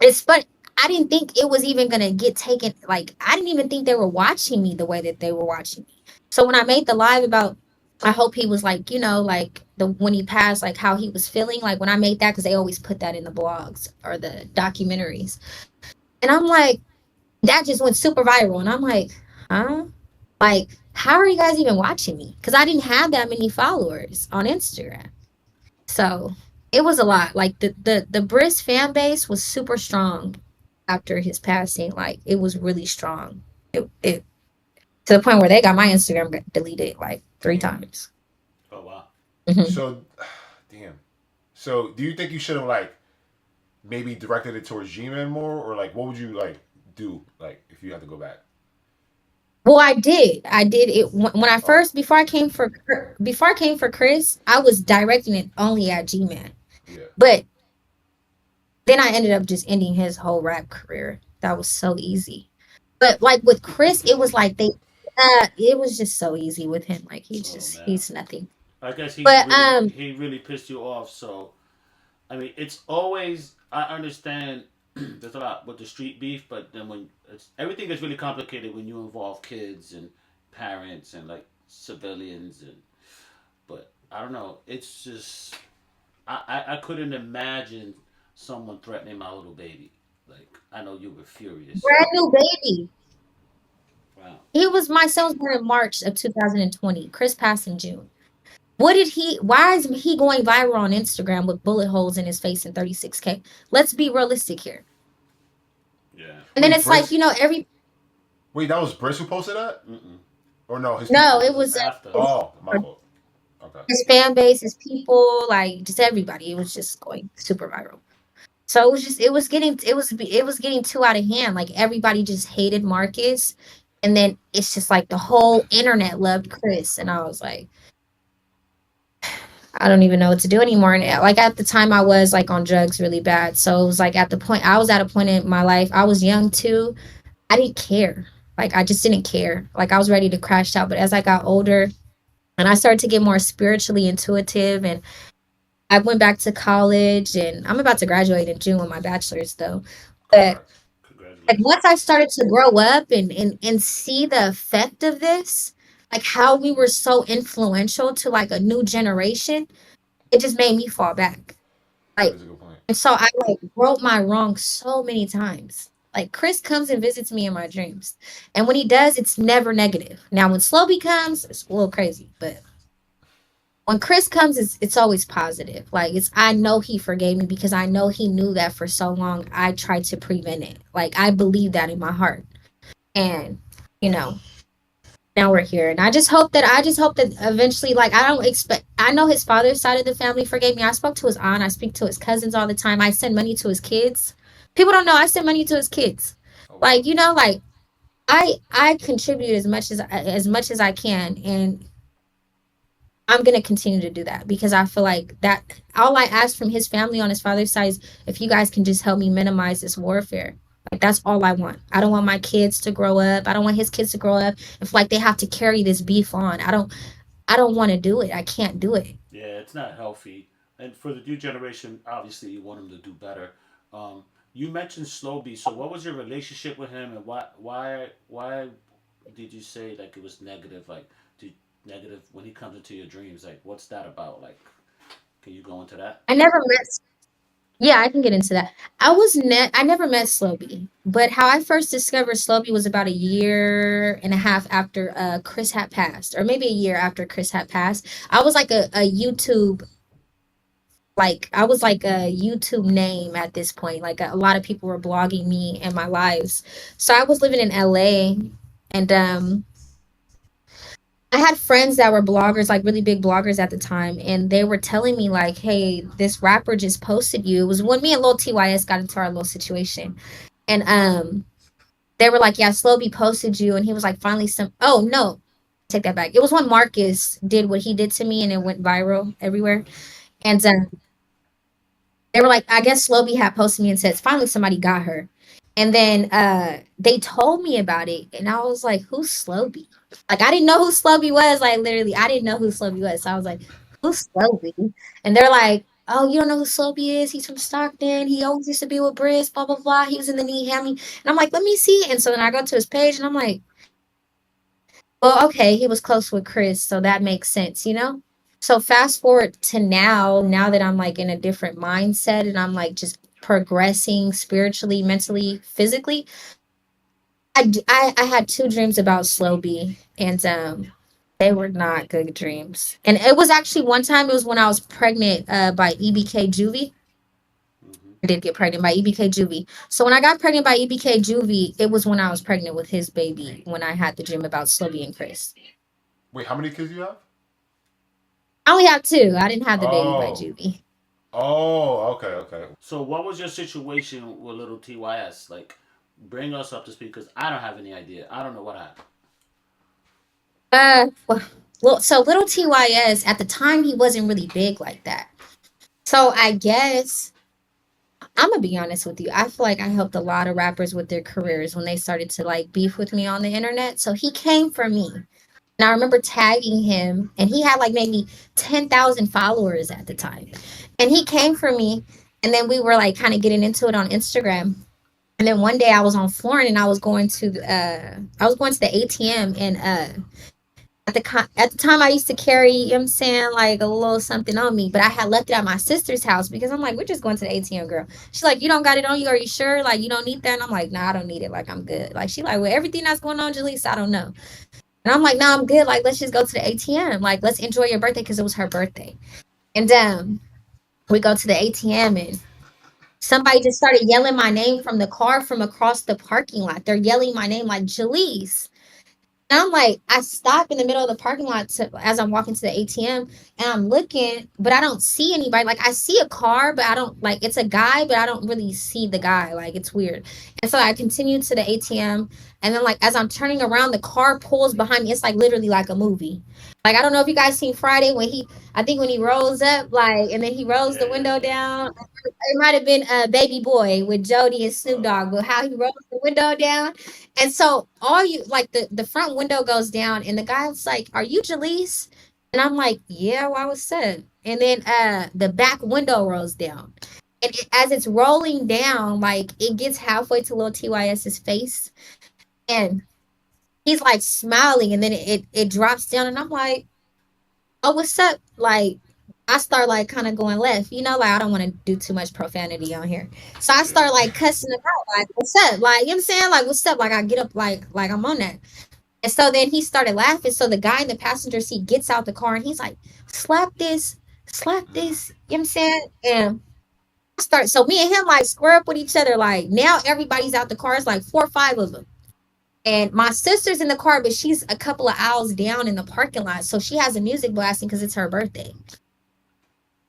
it's but I didn't think it was even gonna get taken. Like I didn't even think they were watching me the way that they were watching me. So when I made the live about, I hope he was like, you know, like the when he passed, like how he was feeling. Like when I made that, because they always put that in the blogs or the documentaries, and I'm like, that just went super viral, and I'm like, huh? Like, how are you guys even watching me? Because I didn't have that many followers on Instagram. So it was a lot. Like the Bris fan base was super strong after his passing. Like it was really strong. It to the point where they got my Instagram deleted like three Damn. times. Oh wow. Mhm. So, damn. So, do you think you should have like maybe directed it towards G-Man more, or like what would you like do like if you had to go back? Well, I did. I did it when I Oh, first before I came for Chris. I was directing it only at G Man, yeah. but then I ended up just ending his whole rap career. That was so easy. But like with Chris, it was like it was just so easy with him. Like Oh man. he's nothing. I guess But he really pissed you off. So I mean, it's always I understand. There's a lot with the street beef, but then when everything is really complicated when you involve kids and parents and like civilians and but I don't know. It's just I couldn't imagine someone threatening my little baby. Like I know you were furious. brand new baby. Wow. He was my son was born in March of 2020. Chris passed in June. What did he? Why is he going viral on Instagram with bullet holes in his face and 36K? Let's be realistic here. Yeah. And then Wait, it's like Briss. you know every Wait, that was Briss who posted that, Mm-mm. or no, his no, people? it It was was after. Oh, my fault. Okay. his fan base, his people, like just everybody. It was just going super viral. So it was just it was getting too out of hand. Like everybody just hated Marcus, and then it's just like the whole internet loved Chris, and I was like, I don't even know what to do anymore. And like at the time, I was like on drugs really bad. So it was like at the point I was at a point in my life. I was young too. I didn't care. Like I just didn't care. Like I was ready to crash out. But as I got older and I started to get more spiritually intuitive, and I went back to college, and I'm about to graduate in June with my bachelor's though. But Congrats. like Congratulations. once I started to grow up and see the effect of this, like how we were so influential to like a new generation, it just made me fall back. That Like, is a good point. and so I like wrote my wrong so many times. Like Chris comes and visits me in my dreams. And when he does, it's never negative. Now when Sloby comes, it's a little crazy, but when Chris comes, it's always positive. Like it's I know he forgave me because I know he knew that for so long I tried to prevent it. Like I believe that in my heart. And you know, now we're here, and I just hope that eventually, like I don't expect, I know his father's side of the family forgave me. I spoke to his aunt, I speak to his cousins all the time, I send money to his kids. People don't know I send money to his kids. Oh Like wow. you know, like I contribute as much as I can, and I'm gonna continue to do that because I feel like that all I ask from his family on his father's side is if you guys can just help me minimize this warfare. Like that's all I want. I don't want my kids to grow up. I don't want his kids to grow up if like they have to carry this beef on. I don't want to do it. I can't do it. Yeah, it's not healthy. And for the new generation, obviously, you want them to do better. You mentioned Slowby. So, what was your relationship with him, and why did you say like it was negative? Like, negative when he comes into your dreams. Like, what's that about? Like, can you go into that? I never met Yeah, I can get into that. I never met Slowby, but how I first discovered Slowby was about a year and a half after Chris had passed, or maybe a year after Chris had passed. I was like a YouTube like I was like a YouTube name at this point. Like a lot of people were blogging me and my lives. So I was living in LA, and I had friends that were bloggers, like really big bloggers at the time, and they were telling me like, "Hey, this rapper just posted you." It was when me and Lil TYS got into our little situation, and they were like, "Yeah, Slowby posted you," and he was like, "Finally, some." Oh no, take that back. It was when Marcus did what he did to me, and it went viral everywhere. And they were like, I guess Slowby had posted me and says, finally somebody got her. And then they told me about it, and I was like, who's Slowby? Like I didn't know who Slowby was. Like literally, I didn't know who Slowby was. So I was like, who's Slowby? And they're like, oh, you don't know who Slowby is? He's from Stockton. He always used to be with Bris, blah blah blah. He was in the knee hammy. And I'm like, let me see. And so then I go to his page, and I'm like, well, okay, he was close with Chris, so that makes sense, you know? So fast forward to now that I'm like in a different mindset and I'm like just progressing spiritually, mentally, physically. I had two dreams about Slow B, and they were not good dreams. And it was actually one time, it was when I was pregnant by EBK Juvie. Hmm. I did get pregnant by EBK Juvie. So when I got pregnant by EBK Juvie, it was when I was pregnant with his baby when I had the dream about Slow B and Chris. Wait, how many kids do you have? I only have two. I didn't have the baby by Oh. Juvie. Oh, okay, okay. So what was your situation with little TYS? Like, bring us up to speed because I don't have any idea. I don't know what happened. So little TYS at the time he wasn't really big like that. So I guess I'm gonna be honest with you. I feel like I helped a lot of rappers with their careers when they started to like beef with me on the internet. So he came for me. And I remember tagging him, and he had like maybe 10,000 followers at the time. And he came for me, and then we were like kind of getting into it on Instagram. And then one day I was on Florin and I was going to the ATM, and at the time I used to carry, you know what I'm saying, like a little something on me, but I had left it at my sister's house because I'm like, we're just going to the ATM, girl. She's like, you don't got it on you? Are you sure? Like, you don't need that? And I'm like, nah, I don't need it. Like, I'm good. Like, she like, well, everything that's going on, Jaleec, I don't know. And I'm like, no, I'm good. Like, let's just go to the ATM. Like, let's enjoy your birthday because it was her birthday. And we go to the ATM, and somebody just started yelling my name from the car from across the parking lot. They're yelling my name like Jaleece. And I'm like, I stop in the middle of the parking lot as I'm walking to the ATM, and I'm looking, but I don't see anybody. Like, I see a car, but I don't, like, it's a guy, but I don't really see the guy. Like, it's weird. And so I continue to the ATM, and then, like, as I'm turning around, the car pulls behind me. It's like literally like a movie. Like, I don't know if you guys seen Friday when I think when he rolls up, like, and then he rolls Yeah, the yeah, window yeah. down. It might have been Baby Boy with Jody and Snoop Dogg, but how he rolls the window down. And so all you like the front window goes down, and the guy's like, "Are you Jaleese?" And I'm like, "Yeah, why was said?" And then the back window rolls down. And as it's rolling down, like it gets halfway to little TYS's face, and he's like smiling, and then it drops down, and I'm like, oh, what's up? Like, I start like kind of going left, you know, like I don't want to do too much profanity on here. So I start like cussing him out, like, what's up? Like, you know what I'm saying? Like, what's up? Like, I get up, like I'm on that. And so then he started laughing. So the guy in the passenger seat gets out the car, and he's like, slap this, you know what I'm saying? And so me and him like square up with each other. Like, now everybody's out the car. It's like four or five of them. And my sister's in the car, but she's a couple of aisles down in the parking lot. So she has the music blasting because it's her birthday.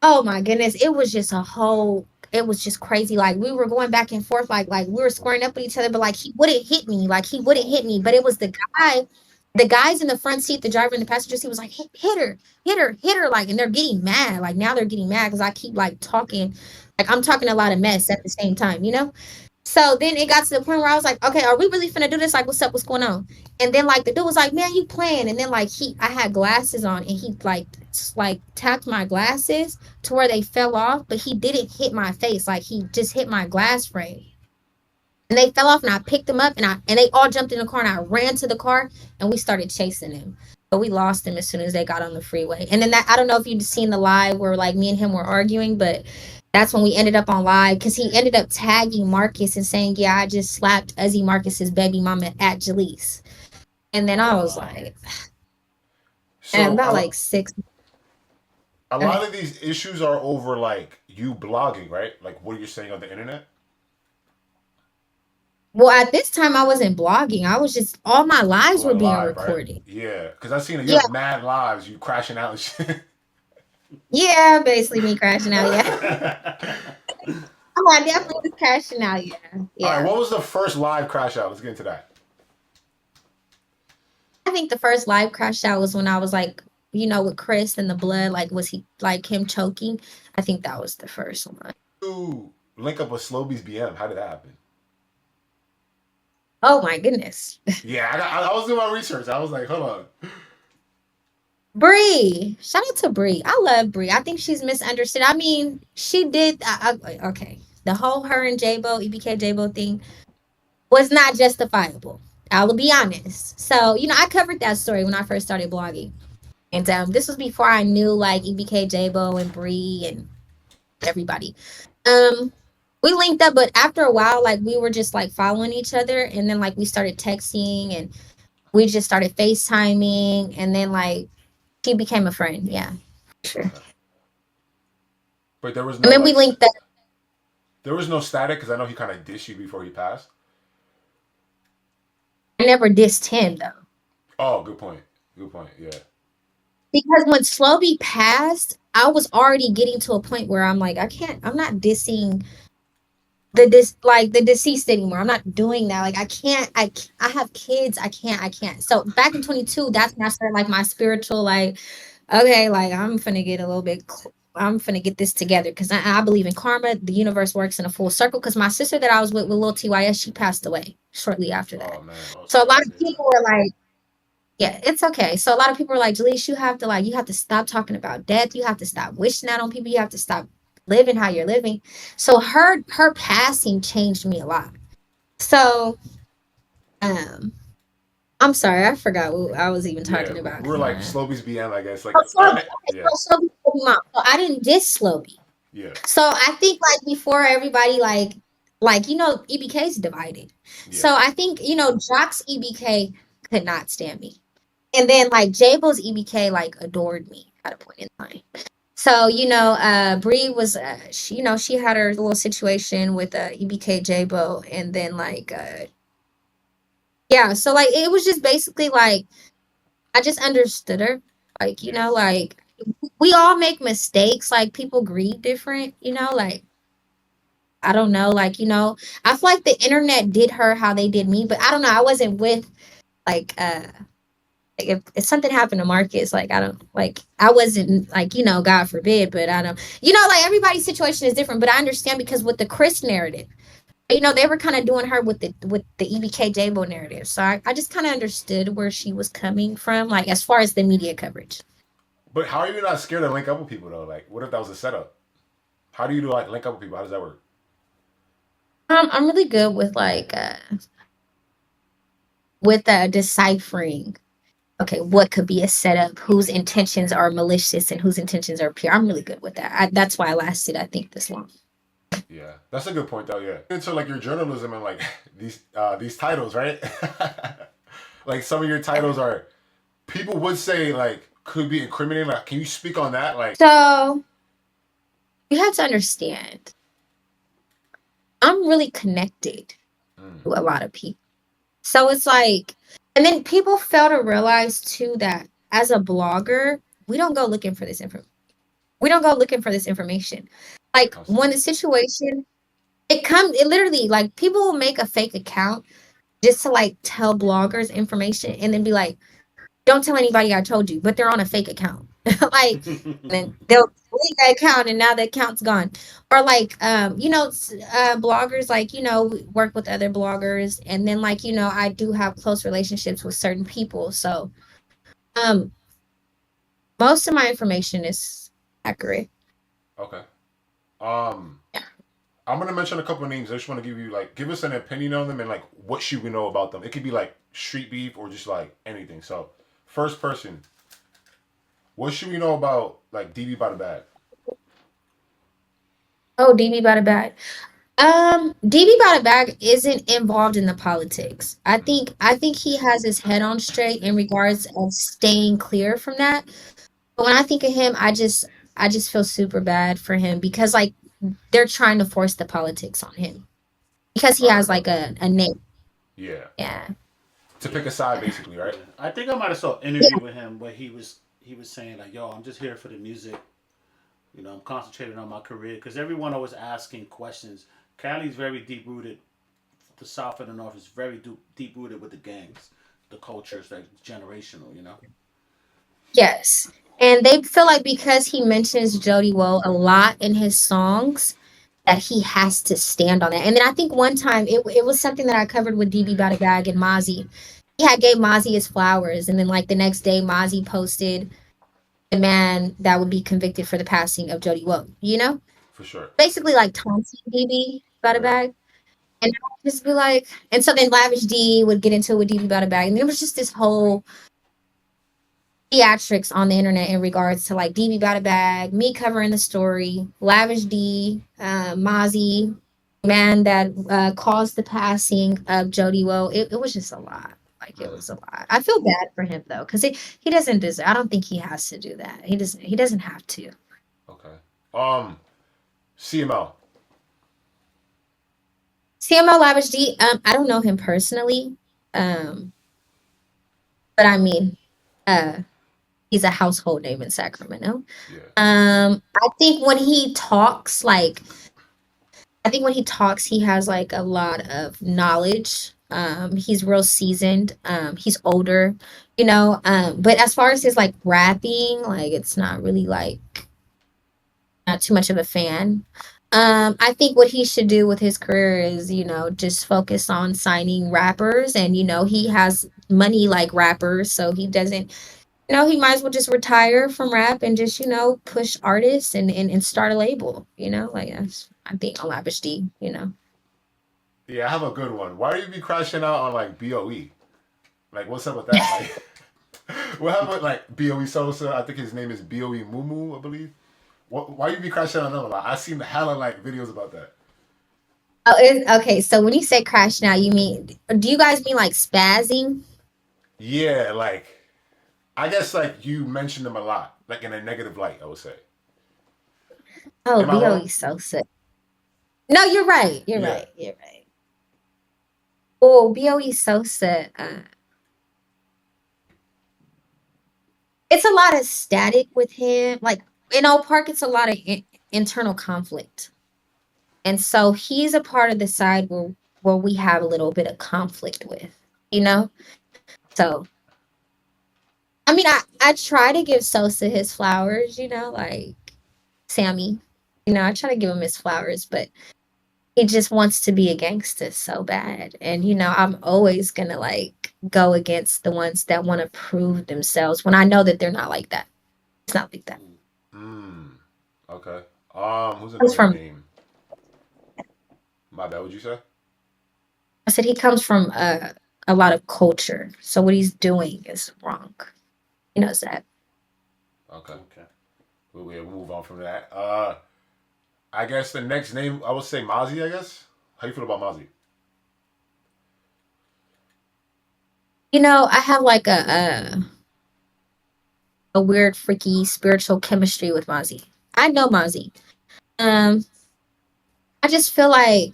Oh my goodness, it was just crazy. Like we were going back and forth, like we were squaring up with each other, but like he wouldn't hit me, like he wouldn't hit me. But it was the guys in the front seat, the driver in the passenger seat was like, hit her, hit her, like, and they're getting mad. Like now they're getting mad because I keep like talking, like I'm talking a lot of mess at the same time, you know? So then it got to the point where I was like, okay, are we really finna do this? Like, what's up? What's going on? And then like the dude was like, man, you playing? And then like I had glasses on, and he like tapped my glasses to where they fell off, but he didn't hit my face. Like he just hit my glass frame, and they fell off. And I picked them up, and they all jumped in the car, and I ran to the car, and we started chasing him. But we lost him as soon as they got on the freeway. And then I don't know if you've seen the live where like me and him were arguing, but that's when we ended up on live because he ended up tagging Marcus and saying, yeah, I just slapped Uzzy Marcus's baby mama at Jaleece. And then I was Wow. like, and So about like six. a Go lot ahead. of these issues are over like you blogging, right? Like what you're saying on the internet. Well, at this time, I wasn't blogging. I was just all my lives were Going being live, right? recorded. Yeah, because I seen it. You Yeah, have mad lives. You crashing out and shit. yeah, basically me crashing out. Yeah, oh, I definitely was crashing out. Yeah, All right, yeah. what was the first live crash out? Let's get into that. I think the first live crash out was when I was like, with Chris and the blood. Like, was he like him choking? I think that was the first one. You link up with Slowby's BM. How did that happen? Oh my goodness. Yeah, I was doing my research. I was like, hold on. Bree, shout out to Bree. I love Bree. I think she's misunderstood. I mean, she did. Okay, the whole her and J-Bo, EBK J-Bo thing was not justifiable. I will be honest. So, I covered that story when I first started blogging. And this was before I knew like EBK J-Bo and Bree and everybody. Um, we linked up, but after a while, like we were just like following each other, and then like we started texting and we just started FaceTiming, and then like she became a friend. Yeah, sure. Okay, but there was And no then we like, linked up. there was no static because I know he kind of dissed you before he passed. I never dissed him though. Oh, good point. Good point. Yeah. Because when Slowby passed, I was already getting to a point where I'm like, I'm not dissing the deceased anymore. I'm not doing that. Like I have kids. I can't. So back in 22, that's when I started like my spiritual like, okay, like I'm finna get a little bit I'm finna get this together because I believe in karma. The universe works in a full circle. Because my sister that I was with Lil TYS, she passed away shortly after that. Oh man. Oh, So a sorry lot to of hear that. people were like, yeah, it's okay. So a lot of people are like, Jaleec, you have to stop talking about death. You have to stop wishing that on people. You have to stop living how you're living. So her passing changed me a lot. So um I'm sorry, I forgot what I was even Yeah, talking about. we were like Yeah. Slowby's BM, I guess. Like, Oh, Slowby. Okay, yeah, so Slowby mom. So I didn't diss Slowby. yeah, So I think like before everybody like EBK's divided. yeah. So I think Jock's EBK could not stand me. And then like Jabel's EBK like adored me at a point in time. So Bree was she had her little situation with EBK Jabo, and then like yeah, so like it was just basically like I just understood her, like Yes. like we all make mistakes, like people grieve different, like I don't know, like I feel like the internet did her how they did me, but I don't know, I wasn't with like like if something happened to Marcus, like I don't like I wasn't like, God forbid, but I don't like everybody's situation is different, but I understand because with the Chris narrative, they were kind of doing her with the EBK Jabo narrative. So I just kind of understood where she was coming from, like as far as the media coverage. But how are you not scared to link up with people though? Like, what if that was a setup? How do you do like link up with people? How does that work? I'm really good with like deciphering, okay, what could be a setup, whose intentions are malicious and whose intentions are pure. I'm really good with that. That's why I lasted, I think, this long. Yeah, that's a good point though. Yeah, into like your journalism and like these titles, right? Like some of your titles are people would say like could be incriminating. Like, can you speak on that? Like, So you have to understand, I'm really connected mm, to a lot of people. So it's like, and then people fail to realize too that as a blogger, we don't go looking for this information. We don't go looking for this information. it Like comes to when you. the situation it literally like people will make a fake account just to like tell bloggers information and then be like, don't tell anybody I told you, but they're on a fake account. Like, and then they'll delete that account and now the account's gone. Or like, bloggers like, work with other bloggers. And then like, I do have close relationships with certain people. So, um, most of my information is accurate. Okay. Um, Yeah. I'm gonna mention a couple of names. I just want to give you like give us an opinion on them and like what should we know about them. It could be like street beef or just like anything. So, first person, what should we know about like DB by the bag? Oh, DB bada bag. DB bada bag isn't involved in the politics. Mm, I think he has his head on straight in regards of staying clear from that. But when I think of him, I just feel super bad for him because like they're trying to force the politics on him because he I has heard like about that. a name. Yeah. Yeah. To pick a side, basically, right? Yeah. I think I might have saw an interview Yeah. with him where he was saying like, "Yo, I'm just here for the music. You know, I'm concentrating on my career." Because everyone always asking questions. Cali's very deep rooted. The South and the North is very deep rooted with the gangs. The culture is like generational. You know. Yes. And they feel like because he mentions Jody Woe a lot in his songs, that he has to stand on that. And then I think one time it was something that I covered with DB Bada Bag and Mozzy. He had gave Mozzy his flowers, and then like the next day, Mozzy posted the man that would be convicted for the passing of Jody Woe. You know, For sure. basically like taunting DB Bada Right. Bag. And I would just be like, and so then Lavish D would get into it with DB Bada Bag, and there was just this whole theatrics on the internet in regards to like DB Bada Bag, me covering the story, Lavish D, Mozzy, man that caused the passing of Jody Woe. It was just a lot. Like it was a lot. I feel bad for him though, because he doesn't deserve. I don't think he has to do that. He doesn't. He doesn't have to. Okay. CML. CML Lavish D. I don't know him personally, um, but I mean, uh, he's a household name in Sacramento. Yeah. I think when he talks, like I think when he talks, he has like a lot of knowledge. He's real seasoned. He's older, you know. But as far as his like rapping, like it's not really like not too much of a fan. I think what he should do with his career is, you know, just focus on signing rappers, and you know, he has money like rappers, so he doesn't. You know, he might as well just retire from rap and just, you know, push artists and start a label. You know, like that's I think on Lavish D. You know. Yeah, I have a good one. Why do you be crashing out on like BOE? Like, what's up with that? Like, what happened with like BOE Sosa? I think his name is BOE Mumu, I believe. Why you be crashing on them a lot? I seen hella like videos about that. Oh, okay. So when you say crash now, you mean do you guys mean like spazzing? Yeah, like I guess like you mentioned them a lot, like in a negative light. I would say. Oh, Am I BOE wrong? so sick. No, you're right. You're Yeah. right. You're right. Oh, BOE Sosa. It's a lot of static with him. Like in Oak Park, it's a lot of internal conflict, and so he's a part of the side where we have a little bit of conflict with. You know. So I mean, I try to give Sosa his flowers. You know, like Sammy. You know, I try to give him his flowers, but he just wants to be a gangster so bad. And you know, I'm always gonna like go against the ones that want to prove themselves when I know that they're not like that. It's not like that. Hmm. Okay. Who's Comes another from name? My bad. What'd you say? I said he comes from a lot of culture. So what he's doing is wrong. He knows that. Okay. Okay. We'll move on from that. I guess the next name I would say Mozzy. I guess. How you feel about Mozzy? You know, I have like a weird freaky spiritual chemistry with Mozzy. I know Mozzy. Um I just feel like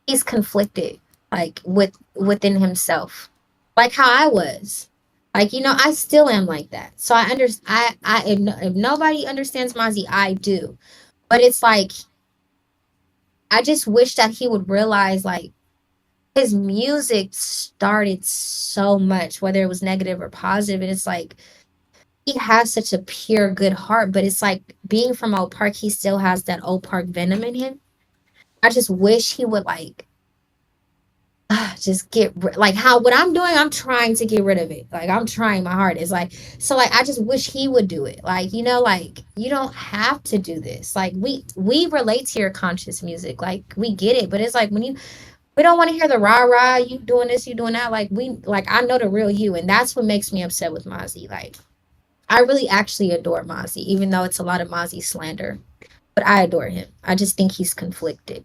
he's conflicted like within himself, like how I was, like you know, I still am like that. So I if nobody understands Mozzie, I do. But it's like I just wish that he would realize like his music started so much, whether it was negative or positive, and it's like he has such a pure good heart, but it's like being from Oak Park, he still has that Oak Park venom in him. I just wish he would like just like how what I'm doing, I'm trying to get rid of it. Like I'm trying my hardest. Like so like I just wish he would do it. Like, you know, like you don't have to do this. Like we relate to your conscious music. Like we get it. But it's like when you we don't want to hear the rah-rah, you doing this, you doing that. Like we like I know the real you, and that's what makes me upset with Mozzie. Like I really actually adore Mozzie, even though it's a lot of Mozzie slander. But I adore him. I just think he's conflicted.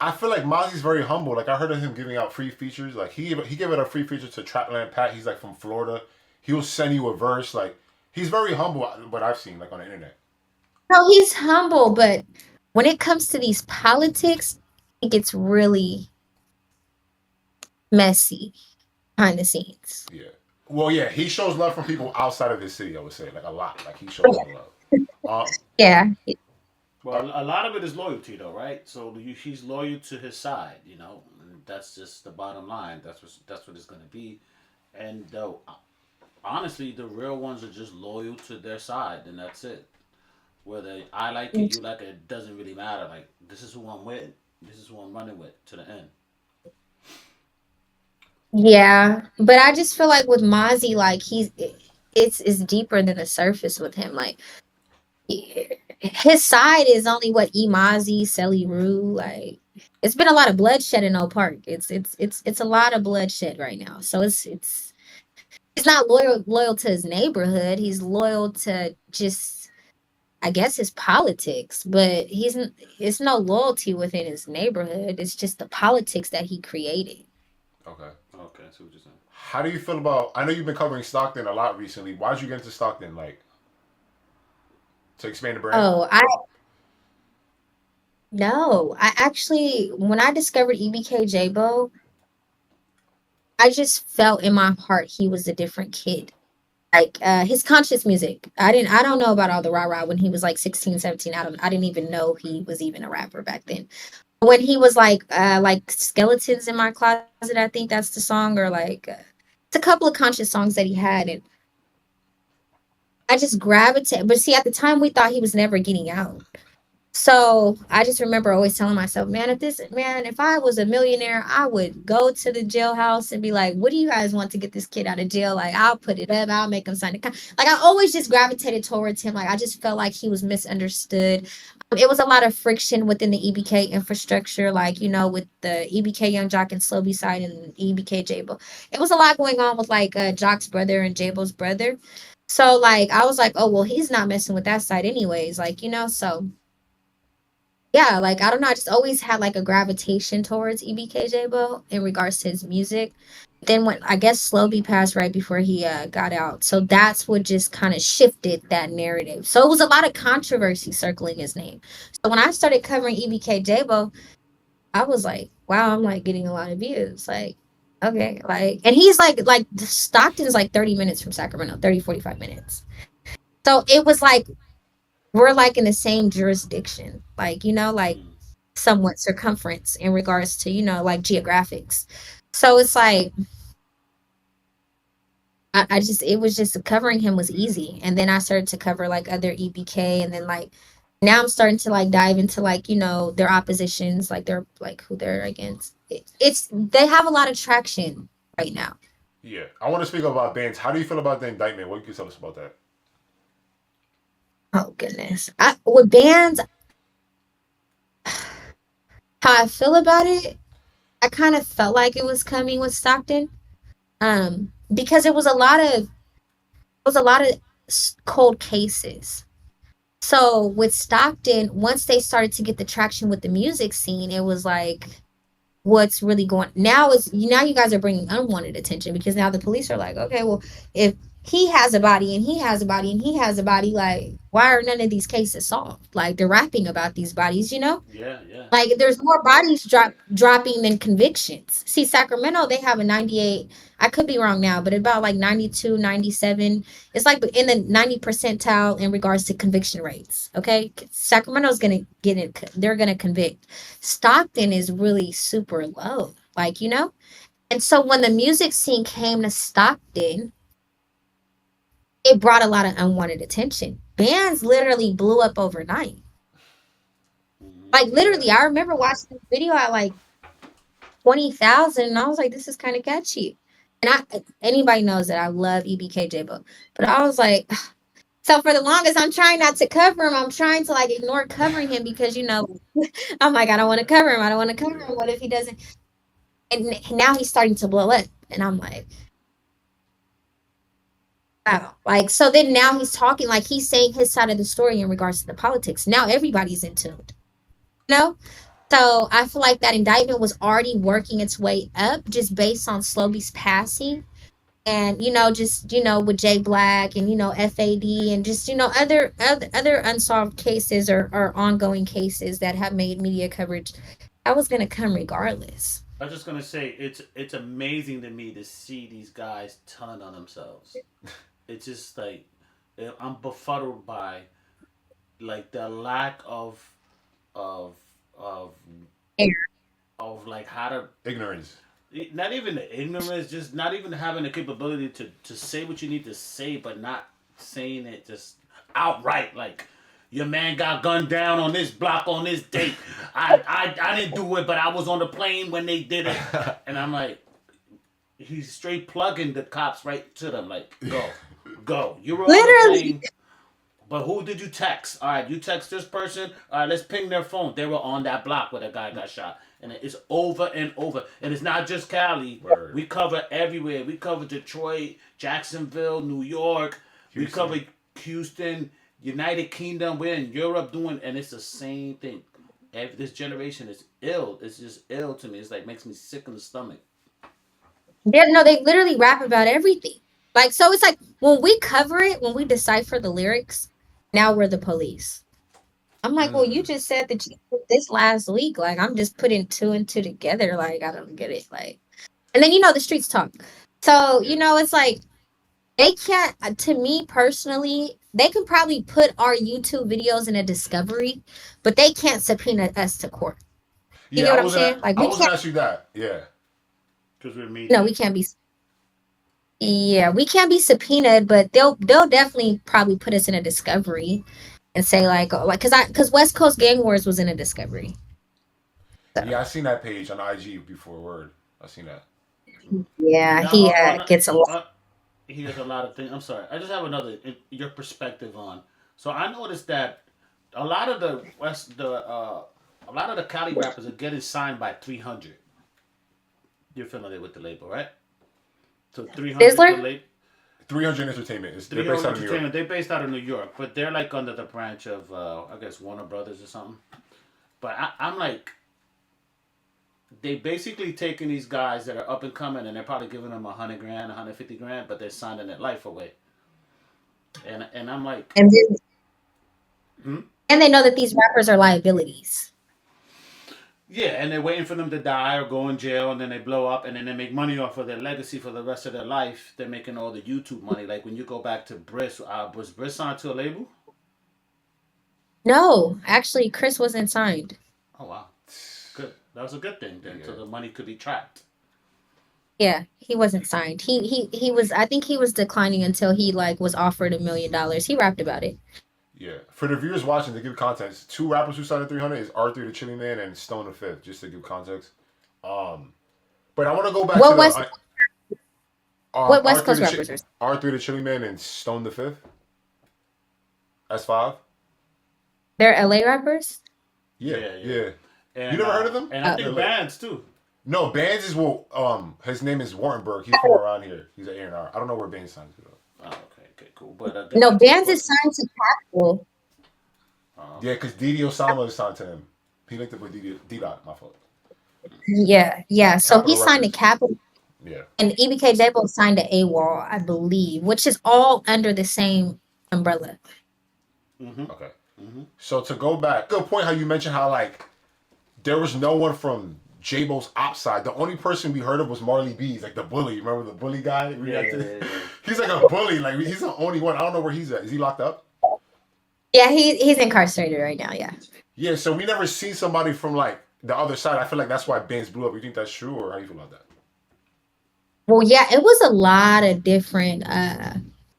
I feel like Mozzy's very humble. Like I heard of him giving out free features. Like he gave it a free feature to Trapland Pat. He's like from Florida. He'll send you a verse. Like he's very humble. What I've seen like on the internet. No, he's humble, but when it comes to these politics, it gets really messy behind the scenes. Yeah. Well, yeah, he shows love from people outside of his city. I would say like a lot. Like he shows a lot of love. Yeah. Well, a lot of it is loyalty, though, right? So he's loyal to his side, you know. And that's just the bottom line. That's what it's gonna be. And though, honestly, the real ones are just loyal to their side, and that's it. Whether I like it, you like it, it doesn't really matter. Like this is who I'm with. This is who I'm running with to the end. Yeah, but I just feel like with Mozzy, like it's deeper than the surface with him. Like his side is only what Mozzy, Selly Rue. Like it's been a lot of bloodshed in Oak Park. It's a lot of bloodshed right now. So it's he's not loyal to his neighborhood. He's loyal to just I guess his politics, but it's no loyalty within his neighborhood. It's just the politics that he created. Okay. Okay, so what you're saying. How do you feel about? I know you've been covering Stockton a lot recently. Why did you get into Stockton? Like to expand the brand? Oh, I no. I actually when I discovered EBK Jabo, I just felt in my heart he was a different kid. Like his conscious music. I don't know about all the rah-rah when he was like 16, 17. I didn't even know he was even a rapper back then. When he was like Skeletons in My Closet, I think that's the song, or like it's a couple of conscious songs that he had, and I just gravitated. But see, at the time we thought he was never getting out. So I just remember always telling myself, man, if I was a millionaire, I would go to the jailhouse and be like, what do you guys want to get this kid out of jail? Like, I'll put it up, I'll make him sign it. Like, I always just gravitated towards him. Like, I just felt like he was misunderstood. It was a lot of friction within the EBK infrastructure, like, with the EBK Young Jock and Slowby side and EBK Jabo. It was a lot going on with like Jock's brother and Jabo's brother. So, like, I was like, oh, well, he's not messing with that side anyways. Like, so yeah, like I don't know, I just always had like a gravitation towards EBKJ in regards to his music. Then when I guess Slowby passed right before he got out, so that's what just kind of shifted that narrative. So it was a lot of controversy circling his name. So when I started covering EBKJ, I was like, wow, I'm like getting a lot of views. Like, okay, like, and he's like Stockton's like 30 minutes from Sacramento, 30-45 minutes. So it was like we're like in the same jurisdiction, like like Mm. somewhat circumference in regards to like geographics. So it's like I just it was just covering him was easy, and then I started to cover like other EBK, and then like now I'm starting to like dive into like their oppositions, like they're like who they're against. It's they have a lot of traction right now. Yeah. I want to speak about bands. How do you feel about the indictment? What can you tell us about that? Oh goodness, with bands, how I feel about it, I kind of felt like it was coming with Stockton, because it was a lot of cold cases. So with Stockton, once they started to get the traction with the music scene, it was like what's really going now is now you guys are bringing unwanted attention, because now the police are like, okay, well, if he has a body and he has a body and he has a body, like why are none of these cases solved? Like they're rapping about these bodies. Yeah, yeah. Like there's more bodies dropping than convictions. See, Sacramento, they have a 98. I could be wrong now, but about like 92, 97. It's like in the 90 percentile in regards to conviction rates. Okay. Sacramento's gonna get it, they're gonna convict. Stockton is really super low. Like. And so when the music scene came to Stockton, it brought a lot of unwanted attention. Bands literally blew up overnight. Hmm. Like Yeah. literally, I remember watching this video at like 20,000, and I was like, this is kind of catchy. And anybody knows that I love EBKJ, but I was like, so for the longest, I'm trying not to cover him. I'm trying to like ignore covering him because I'm like, I don't want to cover him. I don't want to cover him. What if he doesn't? And now he's starting to blow up, and I'm like, wow. Like, so then now he's talking like he's saying his side of the story in regards to the politics. Now everybody's in tune. You know? So I feel like that indictment was already working its way up just based on Slowby's passing. and just with Jay Black and FAD and just other unsolved cases or ongoing cases that have made media coverage. I was gonna come regardless. I was just gonna say it's amazing to me to see these guys ton on themselves. It's just like I'm befuddled by like the lack of of Air. of like how to Ignorance. not even the ignorance, just not even having the capability to say what you need to say, but not saying it just outright. Like your man got gunned down on this block on this date. I didn't do it, but I was on the plane when they did it, and I'm like, he's straight plugging the cops right to them. Like go. You were on the Literally. plane. But who did you text? All right, you text this person. All right, let's ping their phone. They were on that block where the guy got shot. And it's over and over. And it's not just Cali. Word. We cover everywhere. We cover Detroit, Jacksonville, New York. We Houston. cover Houston, United Kingdom. We're in Europe doing, and it's the same thing. This generation is ill. It's just ill to me. It's like makes me sick in the stomach. Yeah, no, they literally rap about everything. Like, so it's like when we cover it, when we decipher the lyrics, now we're the police. I'm like, well, you just said that you did this last week. Like, I'm just putting two and two together. Like, I don't get it. Like, and then the streets talk. So it's like they can't. To me personally, they can probably put our YouTube videos in a discovery, but they can't subpoena us to court. You Yeah, get what I'm saying? Like, I we was gonna can't. ask you that. Yeah. Because we're No, media. we can't be. Yeah, we can't be subpoenaed, but they'll definitely probably put us in a discovery and say like, oh, like, because West Coast Gang Wars was in a discovery. So Yeah, I seen that page on IG before. Word. I seen that. yeah, Now, he gets a lot. he has a lot of things. I'm sorry. I just have another your perspective on. So I noticed that a lot of the a lot of the Cali rappers are getting signed by 300. You're familiar with the label, right? So 300 the Sizzler? label. 300 Entertainment. They're 300 based out of New York. Entertainment. They're based out of New York, but they're like under the branch of I guess Warner Brothers or something. But I'm like, they basically taking these guys that are up and coming, and they're probably giving them 100 grand, 150 grand, but they're signing their life away. And I'm like, And then, hmm? and they know that these rappers are liabilities. Yeah, and they're waiting for them to die or go in jail, and then they blow up, and then they make money off of their legacy for the rest of their life. They're making all the YouTube money. Like when you go back to Bris, was Bris signed to a label? No, actually, Chris wasn't signed. Oh wow, good. That was a good thing then, so Yeah. the money could be tracked. Yeah, he wasn't signed. He was. I think he was declining until he like was offered $1 million. He rapped about it. Yeah. For the viewers watching, to give context, two rappers who signed at 300 is R3 the Chili Man and Stone the Fifth, just to give context. Um, but I want to go back What to West the what West R3 Coast rappers are? R3 the Chili Man and Stone the Fifth. S5. They're LA rappers. Yeah, Yeah, yeah. yeah. And, You never heard of them? And I They're think lit. bands too. No, Bands is his name is Warrenberg. He's from around here. He's an A&R. I don't know where Bands signed to though. Oh, okay, cool. But get No, back to the Bands is question. signed to Capitol. Yeah, because Didi Osama is signed to him. He linked up with D-Dot, my fault. Yeah. So he Capitol signed to Records. Capitol, Yeah. and EBK Jabo signed to AWOL, I believe, which is all under the same umbrella. Okay. So to go back, good point how you mentioned how like there was no one from J-Bo's op side. The only person we heard of was Marley B's, like the bully. Remember the bully guy? Yeah. He's like a bully. Like he's the only one. I don't know where he's at. Is he locked up? Yeah, he's incarcerated right now. Yeah. Yeah. So we never seen somebody from like the other side. I feel like that's why Bands blew up. You think that's true, or how you feel about that? Well, yeah, it was a lot of different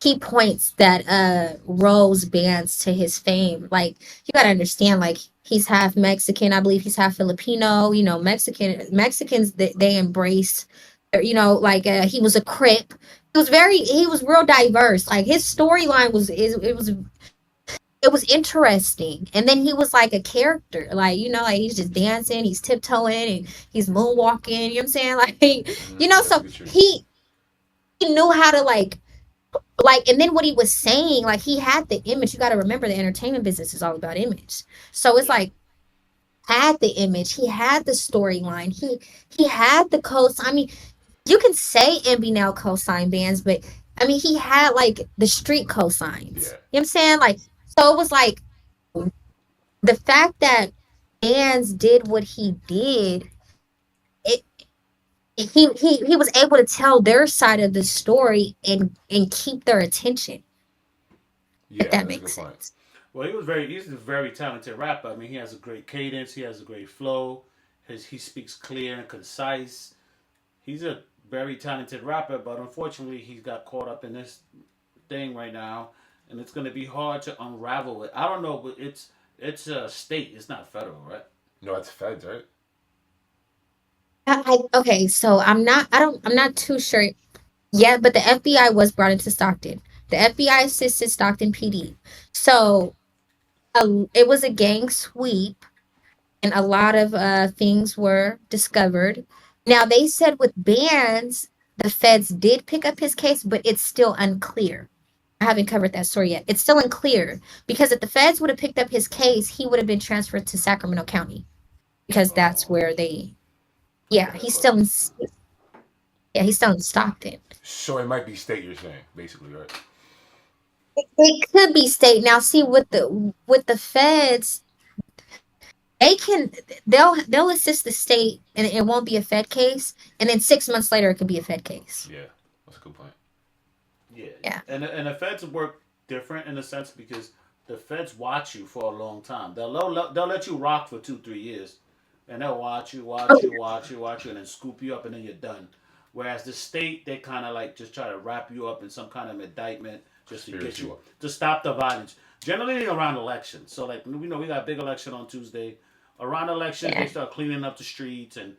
key points that rose Bands to his fame. Like you gotta understand, like he's half Mexican, I believe he's half Filipino. Mexicans that they embraced. Like he was a Crip. He was real diverse. Like his storyline it was interesting. And then he was like a character, like like he's just dancing, he's tiptoeing, and he's moonwalking. You know what I'm saying? That's So good truth. he knew how to and then what he was saying, like he had the image. You got to remember the entertainment business is all about image. So it's like had the image, he had the storyline, he had the codes. I mean, you can say MB now co-sign bands, but I mean he had like the street co-signs. Yeah. You know what I'm saying? Like so it was like the fact that bands did what he did, it he was able to tell their side of the story and keep their attention, if Yeah, that that's a makes good point. sense. Well, he's a very talented rapper. I mean, he has a great cadence. He has a great flow. He speaks clear and concise. He's a very talented rapper, but unfortunately, he's got caught up in this thing right now, and it's going to be hard to unravel it. I don't know, but it's a state. It's not federal, right? No, it's feds, right? Okay, so I'm not too sure yet, but the FBI was brought into Stockton. The FBI assisted Stockton PD. So it was a gang sweep and a lot of things were discovered. Now they said with bands, the feds did pick up his case, but it's still unclear. I haven't covered that story yet. It's still unclear because if the feds would have picked up his case, he would have been transferred to Sacramento County because that's Oh, where they. Yeah, okay, but he's still in Stockton. so it might be state. You're saying basically, right? It could be state. Now, see with the feds, they can they'll assist the state and it won't be a Fed case, and then 6 months later it could be a Fed case. Yeah, that's a good point. Yeah, Yeah. and the feds work different in a sense because the feds watch you for a long time. They'll let you rock for 2 3 years, and they'll watch you, and then scoop you up, and then you're done. Whereas the state, they kind of like just try to wrap you up in some kind of indictment just to get Conspiracy. you to stop the violence. Generally around elections. So like we know we got a big election on Tuesday. Around elections, they Yeah. start cleaning up the streets and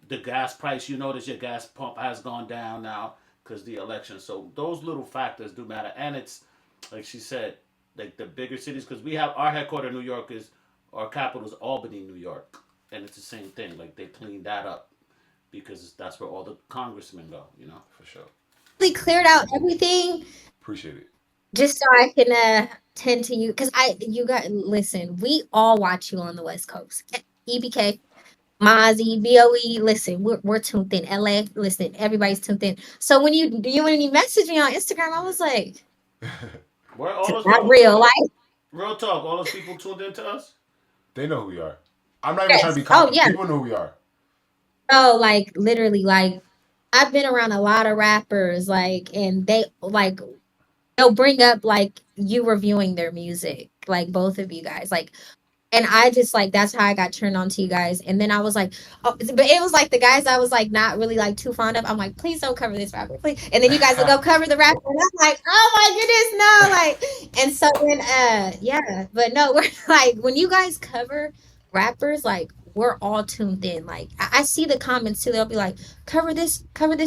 the gas price. You notice your gas pump has gone down now because the election. So those little factors do matter, and it's like she said, like the bigger cities because we have our headquarters in New York is our capital is Albany, New York, and it's the same thing. Like they cleaned that up because that's where all the congressmen go. You know. For sure. Really cleared out everything Appreciate it. just so I can tend to you because you got listen. We all watch you on the West Coast. EBK, Mozzy, BOE. Listen, we're tuned in. LA, listen, everybody's tuned in. So when you messaged me on Instagram, I was like, Where all it's those not people real. tuned in? Like, Real talk. All those people tuned into us. They know who we are. I'm not even trying to yes. be Oh cocky. yeah. People know who we are. Oh, like literally, like I've been around a lot of rappers, like, and they'll bring up like you reviewing their music, like both of you guys, like, and I just like that's how I got turned on to you guys. And then I was like, oh, but it was like the guys I was like not really like too fond of. I'm like, please don't cover this rapper, please. And then you guys will go cover the rapper, and I'm like, oh my goodness, no, like. And so then, yeah, but no, we're like when you guys cover rappers, like we're all tuned in. Like I see the comments too. They'll be like, cover this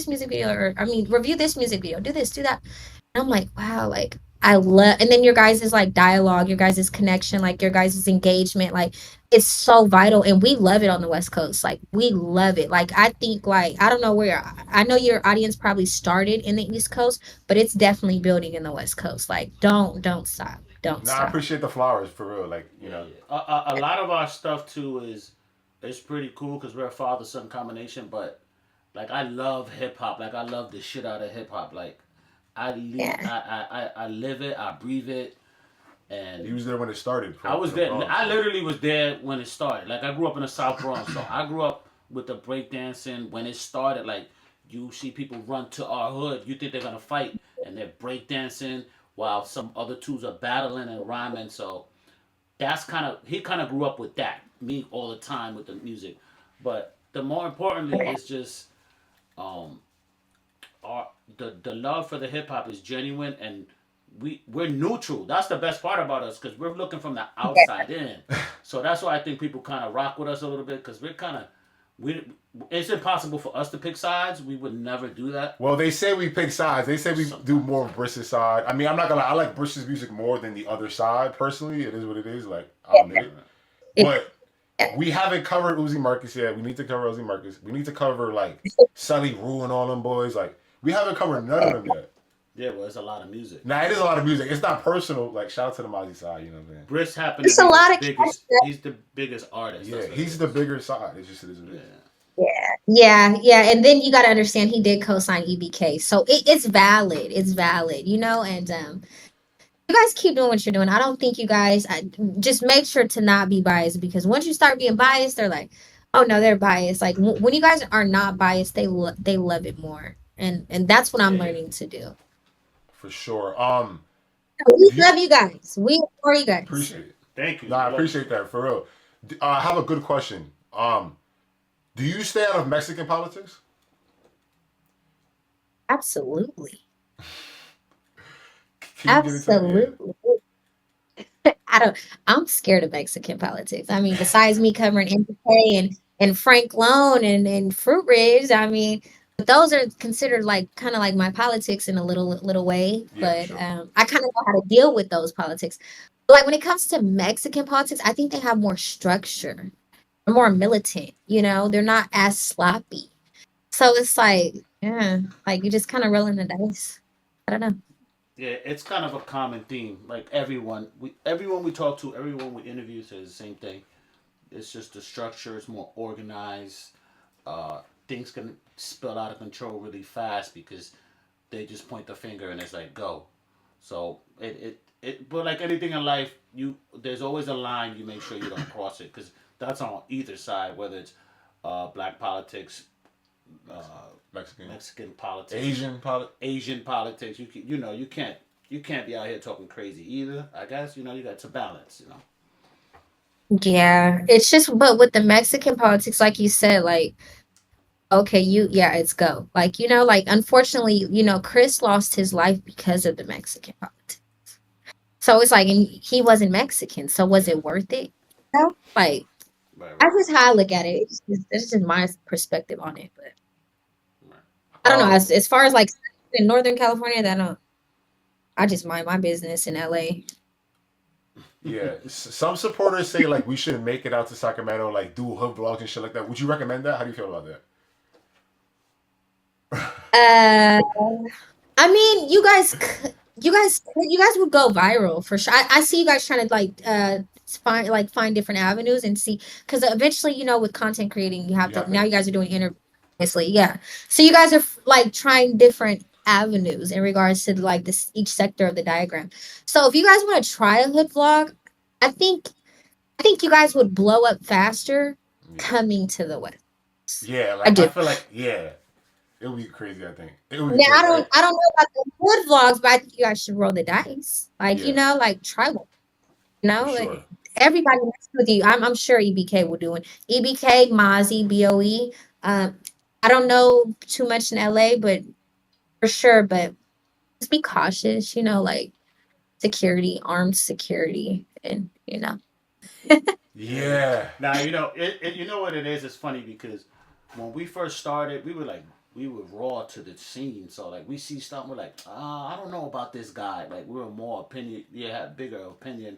music video, or I mean, review this music video, do this, do that. I'm like, wow, like I love, and then your guys' like dialogue, your guys' connection, like your guys' engagement, like it's so vital, and we love it on the West Coast. Like we love it. Like I think, like I don't know where I know your audience probably started in the East Coast, but it's definitely building in the West Coast. Like don't stop, don't Now I stop. appreciate the flowers for real. Like you Yeah, know, yeah. A lot of our stuff too is pretty cool because we're a father son combination. But like I love hip hop. Like I love the shit out of hip hop. Like Yeah, I live it. I breathe it. he And was there when it started. I was For the there. Bronx. I literally was there when it started. Like I grew up in the South Bronx, so I grew up with the breakdancing when it started. Like you see people run to our hood, you think they're gonna fight, and they're breakdancing while some other twos are battling and rhyming. So that's kind of he kind of grew up with that. Me all the time with the music, but the more importantly is just um our the love for the hip hop is genuine and we're neutral. That's the best part about us because we're looking from the outside in. So that's why I think people kind of rock with us a little bit because we're kind of we. It's impossible for us to pick sides. We would never do that. Well, they say we pick sides. They say we do Sometimes. more of Bris's side. I mean, I'm not gonna lie. I like Bris's music more than the other side. Personally, it is what it is. Like I'll admit it. it, But we haven't covered Uzi Marcus yet. We need to cover Uzi Marcus. We need to cover like Sully Rue and all them boys. Like we haven't covered none of them yet. Yeah, well, it's a lot of music. Now it is a lot of music. It's not personal. Like shout out to the Mozzy side. You know what I'm saying? Briss happened to it's a be lot the of biggest. cats. He's the biggest artist. Yeah, That's what it he's the is. bigger side. It's just it is what it Yeah. is. Yeah, Yeah, and then you got to understand he did co-sign EBK, so it's valid. It's valid, and you guys keep doing what you're doing. I don't think you guys just make sure to not be biased because once you start being biased, they're like, oh no, they're biased. Like when you guys are not biased, they love it more, and that's what Yeah, I'm yeah, learning to do. For sure. We Do you love you guys. We adore you guys. appreciate it? thank you. No, I I love you appreciate too. that for real. I have a good question. Do you stay out of Mexican politics? Absolutely, Can you get into that? Yeah. absolutely. I don't. I'm scared of Mexican politics. I mean, besides me covering NPK and Frank Loan and Fruit Ridge, I mean, but those are considered like kind of like my politics in a little way. Yeah, for But sure. I kind of know how to deal with those politics. But like when it comes to Mexican politics, I think they have more structure, they're more militant. They're not as sloppy. So it's like, yeah, like you just kind of rolling the dice. I don't know. Yeah, it's kind of a common theme. Like everyone we talk to, everyone we interview says the same thing. It's just the structure is more organized. Things can spill out of control really fast because they just point the finger and it's like go. So but like anything in life, there's always a line you make sure you don't cross it because that's on either side, whether it's black politics, uh, Mexican, Mexican politics, Asian politics. Asian politics. You can't be out here talking crazy either. I guess you got to balance. Yeah, it's just, but with the Mexican politics, like you said, like, okay, yeah, it's go. Like, like, unfortunately, Chris lost his life because of the Mexican politics. So it's like, and he wasn't Mexican, so was Yeah. it worth it? No. Like, Right, right, that's just how I look at it. That's just my perspective on it. But right. I don't know. Um, As far as like in Northern California, that I just mind my business in LA. yeah. Some supporters say like we should make it out to Sacramento, like do hood vlogs and shit like that. Would you recommend that? How do you feel about that? Uh, I mean, you guys would go viral for sure. I see you guys trying to like find different avenues and see because eventually, with content creating, you have You to have to. now you guys are doing interviews, obviously, yeah. So you guys are like trying different avenues in regards to like this each sector of the diagram. So if you guys want to try a hood vlog, I think I think you guys would blow up faster Yeah. coming to the West. Yeah. I Like I do. feel like it would be crazy. I think it would be Now crazy, right? I don't know about the food vlogs, but I think you guys should roll the dice. Like, Yeah, like try one. for sure. Like everybody mess with you. I'm sure EBK will do it. EBK, Mozzy, BOE. I don't know too much in LA, but for sure, but just be cautious, like security, armed security, and Yeah. Yeah. Now you know what it is. It's funny because when we first started, we were raw to the scene. So like we see stuff, we're like, I don't know about this guy. Like we were more opinion, had bigger opinion.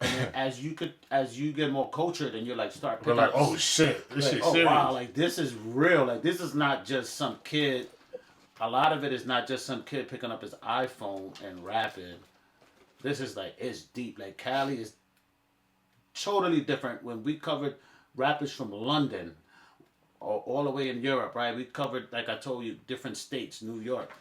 And then as you get more cultured, and you're like start We're picking like, up, oh shit, you're this like, shit oh wow, serious. like this is real. Like this is not just some kid. A lot of it is not just some kid picking up his iPhone and rapping. This is like it's deep. Like Cali is totally different. When we covered rappers from London or all the way in Europe, right? We covered, like I told you, different states, New York.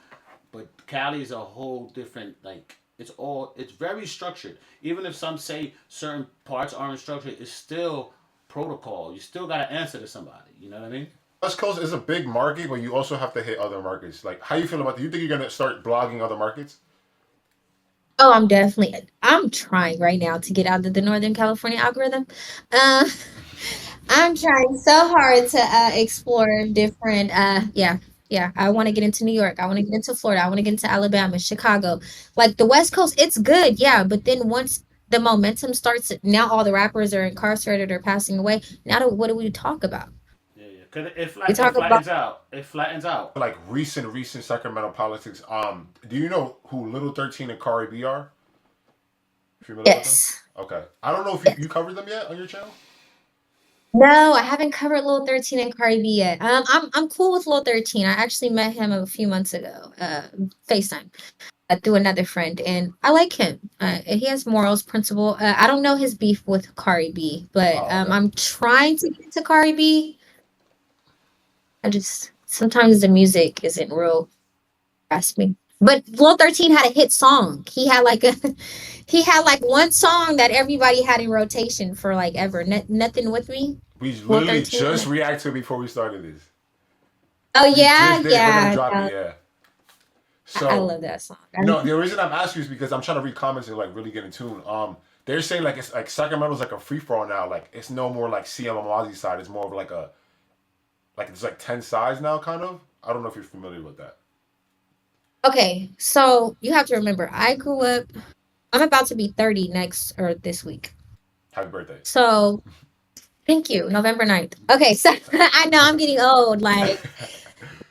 But Cali is a whole different, like, it's very structured. Even if some say certain parts aren't structured, it's still protocol. You still got to answer to somebody. You know what I mean? West Coast is a big market, but you also have to hit other markets. Like, how you feel about that? You think you're gonna start blogging other markets? oh, I'm trying right now to get out of the Northern California algorithm. Uh, I'm trying so hard to explore different yeah. I want to get into New York. I want to get into Florida. I want to get into Alabama, Chicago. Like the West Coast, it's good, yeah, but then once the momentum starts, now all the rappers are incarcerated or passing away. Now what do we talk about? Yeah, yeah. Because We it talk about flattens out. It flattens out. Like recent Sacramento politics. Do you know who Little 13 and Kari B are? Familiar with them? yes. Okay. I don't know if you Yes. covered them yet on your channel. No, I haven't covered Lil 13 and Cardi B yet. I'm cool with Lil 13. I actually met him a few months ago, FaceTime. Through another friend, and I like him. He has morals, principle. I don't know his beef with Kari B, but Oh, okay. I'm trying to get to Kari B. I just sometimes the music isn't real grasping. But Lil 13 had a hit song. He had like a he had like one song that everybody had in rotation for like ever. Nothing with me. We Lil literally 13. just reacted before we started this. Oh We yeah, just did it. We're gonna yeah, drop yeah. it. Yeah. I So love that song. the reason I'm asking is because I'm trying to read comments and like really get in tune. They're saying like it's like Sacramento's like a free for all now. Like it's no more like CM on Mozzy side. It's more of like a like it's like 10 sides now, kind of. I don't know if you're familiar with that. Okay, so you have to remember, I grew up. I'm about to be 30 next or this week. Happy birthday. So thank you, November 9th. Okay, so I know I'm getting old. Like,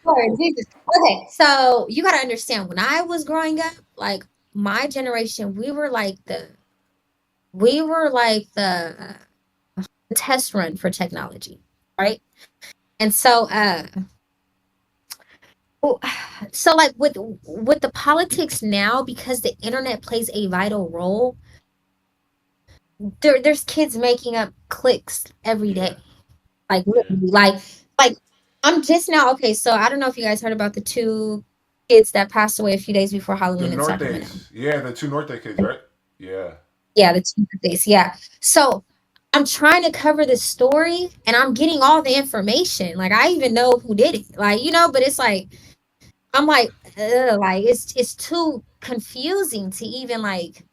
Lord Jesus. Okay, so you gotta understand, when I was growing up, like my generation, we were like the test run for technology, right? And so well, so like with the politics now, because the internet plays a vital role, there's kids making up cliques every Yeah. day. Like Yeah. literally, like I'm just now okay, so I don't know if you guys heard about the two kids that passed away a few days before The Halloween in Sacramento. Nortes. Yeah, the two Norte kids, right? Yeah. Yeah, the two birthdays. Yeah. So I'm trying to cover the story and I'm getting all the information. Like I even know who did it. Like, but it's like I'm like, ugh, like it's too confusing to even like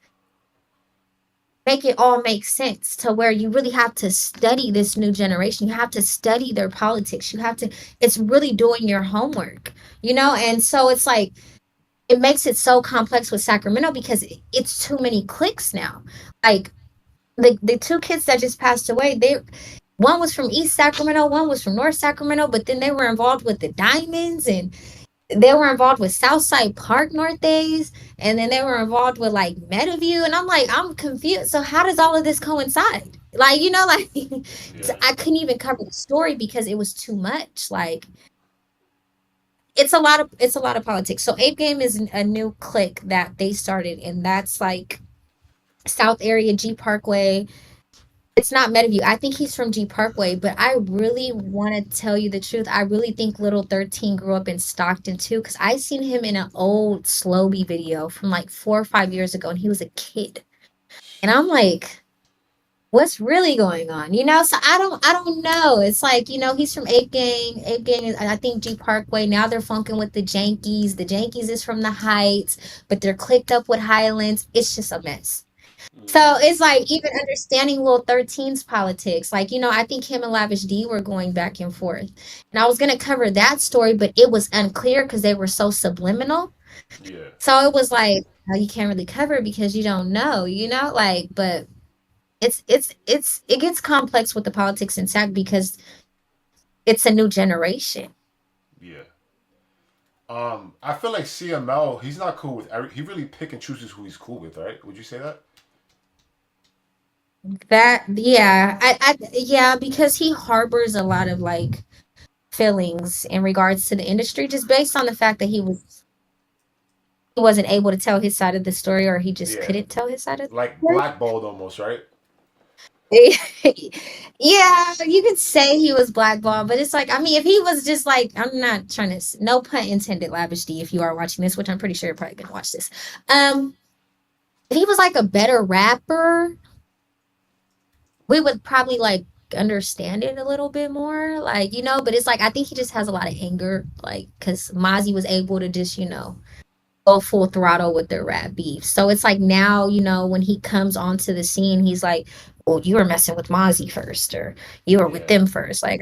make it all make sense, to where you really have to study this new generation. You have to study their politics. You have to, it's really doing your homework. And so it's like, it makes it so complex with Sacramento because it's too many clicks now. Like the two kids that just passed away, one was from East Sacramento, one was from North Sacramento, but then they were involved with the Diamonds, and they were involved with Southside Park Northeast, and then they were involved with like Metaview, and I'm like, I'm confused. So how does all of this coincide? Like, like so Yeah. I couldn't even cover the story because it was too much. Like it's a lot of politics. So Ape Game is a new clique that they started, and that's like South Area G Parkway. It's not Meadowview. I think he's from G Parkway, but I really want to tell you the truth. I really think Little 13 grew up in Stockton too, because I seen him in an old Slowby video from like 4 or 5 years ago, and he was a kid. And I'm like, what's really going on? So I don't know. It's like, he's from Ape Gang. Ape Gang is, I think, G Parkway. Now they're funking with the Jankies. The Jankies is from the Heights, but they're clicked up with Highlands. It's just a mess. So Mm. it's like even understanding Lil 13's politics. Like, I think him and Lavish D were going back and forth. And I was gonna cover that story, but it was unclear because they were so subliminal. Yeah. So it was like, oh, you can't really cover it because you don't know, like, but it gets complex with the politics in SAC because it's a new generation. Yeah. I feel like CML, he's not cool with he really pick and chooses who he's cool with, right? Would you say that? That yeah, yeah, because he harbors a lot of like feelings in regards to the industry just based on the fact that he wasn't able to tell his side of the story, or he just Yeah. couldn't tell his side of Like the blackballed almost, right? story. Yeah, you could say he was blackballed, but it's like, I mean, if he was just like, I'm not trying to, no pun intended, Lavish D, if you are watching this, which I'm pretty sure you're probably gonna watch this. Um, if he was like a better rapper, we would probably like understand it a little bit more, like, but it's like I think he just has a lot of anger, like, because Mozzy was able to just, go full throttle with their rap beef. So it's like now, when he comes onto the scene, he's like, well, you were messing with Mozzy first, or you were with Yeah. them first. Like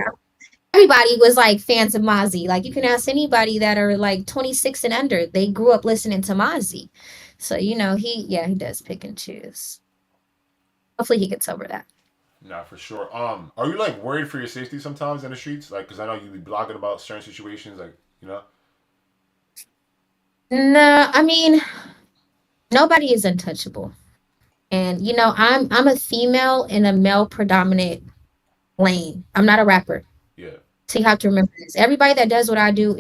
everybody was like fans of Mozzy. Like you can ask anybody that are like 26 and under, they grew up listening to Mozzy. So, he does pick and choose. Hopefully he gets over that. Nah, for sure. Are you like worried for your safety sometimes in the streets? Like, cause I know you be blogging about certain situations, like you know. No, I mean, nobody is untouchable. And I'm a female in a male predominant lane. I'm not a rapper. Yeah. So you have to remember this. Everybody that does what I do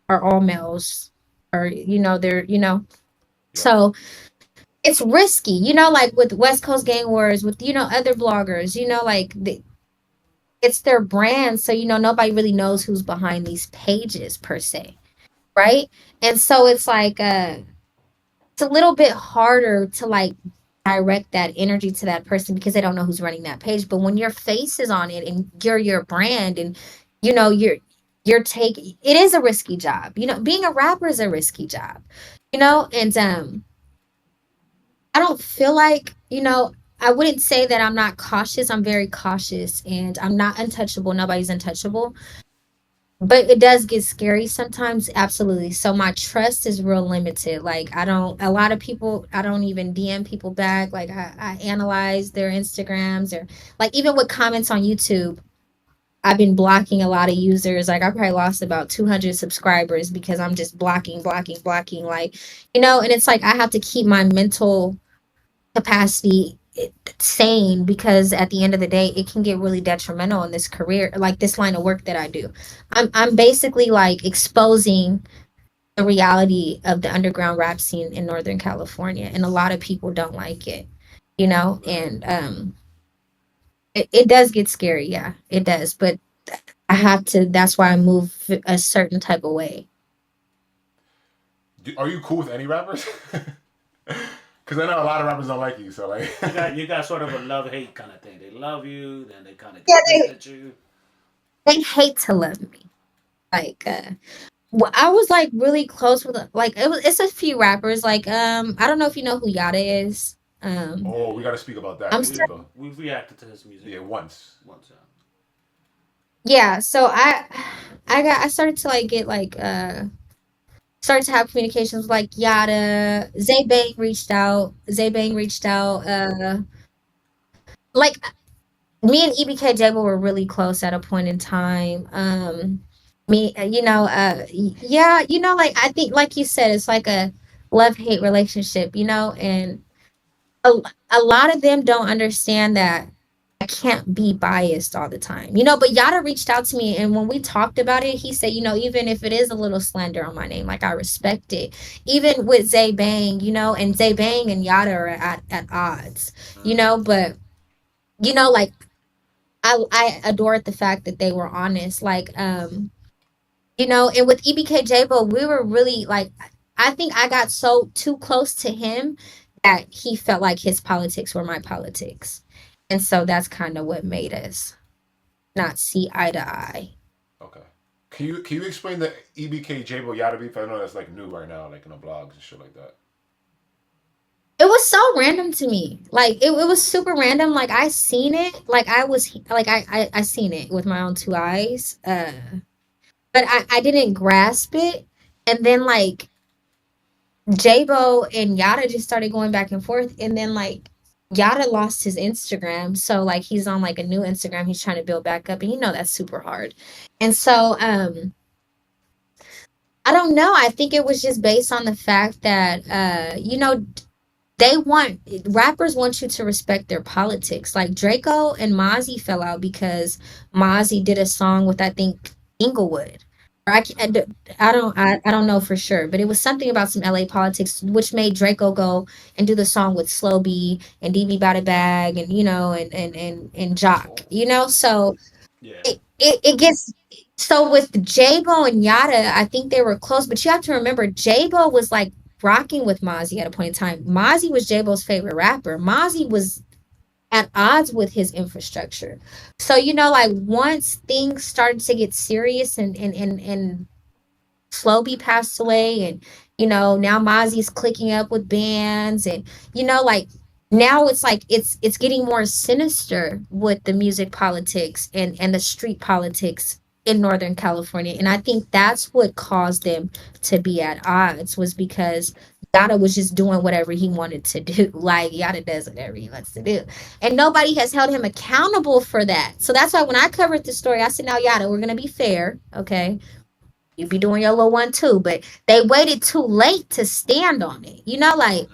are all males, or they're Yep. so it's risky, like with West Coast Gang Wars, with other bloggers, like it's their brand, so nobody really knows who's behind these pages per se, right? And so it's like it's a little bit harder to like direct that energy to that person because they don't know who's running that page. But when your face is on it and you're your brand and you're taking, it is a risky job. Being a rapper is a risky job. And I don't feel like, I wouldn't say that I'm not cautious. I'm very cautious and I'm not untouchable. Nobody's untouchable. But it does get scary sometimes, absolutely. So my trust is real limited. Like a lot of people, I don't even DM people back. Like I analyze their Instagrams or like even with comments on YouTube, I've been blocking a lot of users. Like I probably lost about 200 subscribers because I'm just blocking. Like, and it's like I have to keep my mental capacity sane because at the end of the day it can get really detrimental in this career, like this line of work that I do. I'm basically like exposing the reality of the underground rap scene in Northern California, and a lot of people don't like it, and it does get scary. Yeah, it does, but I have to, that's why I move a certain type of way. Are you cool with any rappers? Because I know a lot of rappers don't like you, so like. You got sort of a love hate kind of thing. They love you, then they kind of Yeah, get pissed at you. they hate to love me. Like well, I was like really close with like it's a few rappers. Like I don't know if you know who Yada is. Oh, we got to speak about that. I'm Let's still, go. We've reacted to his music Yeah, once. once. yeah, so I started to like get like started to have communications with like Yada. Zay Bang reached out. Like me and EBK Jable were really close at a point in time. Me, yeah, like I think, like you said, it's like a love hate relationship, and a, a lot of them don't understand that I can't be biased all the time, But Yada reached out to me, and when we talked about it, he said, even if it is a little slander on my name, like I respect it. Even with Zay Bang, and Zay Bang and Yada are at odds, but like I adored the fact that they were honest. Like, and with EBK Jabo, we were really like, I think I got so too close to him that he felt like his politics were my politics. And so that's kind of what made us not see eye to eye. Okay. Can you explain the EBK Jabo Yada beef? I know that's like new right now, like in the blogs and shit like that. It was so random to me. Like it was super random. Like I seen it. Like I was like I seen it with my own two eyes. But I didn't grasp it. And then like Jabo and Yada just started going back and forth. And then like Yada lost his Instagram. So like he's on like a new Instagram he's trying to build back up. And that's super hard. And so I don't know. I think it was just based on the fact that they want rappers want you to respect their politics. Like Draco and Mozzy fell out because Mozzy did a song with, I think, Inglewood. Or I don't know for sure, but it was something about some LA politics, which made Draco go and do the song with Slow B and DB Bada Bag and and Jock. So Yeah. it gets, so with Jabo and Yada, I think they were close, but you have to remember Jabo was like rocking with Mozzy at a point in time. Mozzy was Jabo's favorite rapper. Mozzy was at odds with his infrastructure. So, like once things started to get serious and Slowby passed away, and now Mozzie's clicking up with bands, and like now it's like it's getting more sinister with the music politics and the street politics in Northern California. And I think that's what caused them to be at odds, was because Yada was just doing whatever he wanted to do. Like Yada does whatever he wants to do. And nobody has held him accountable for that. So that's why when I covered the story, I said, now Yada, we're gonna be fair, okay? You be doing your little one too, but they waited too late to stand on it. Like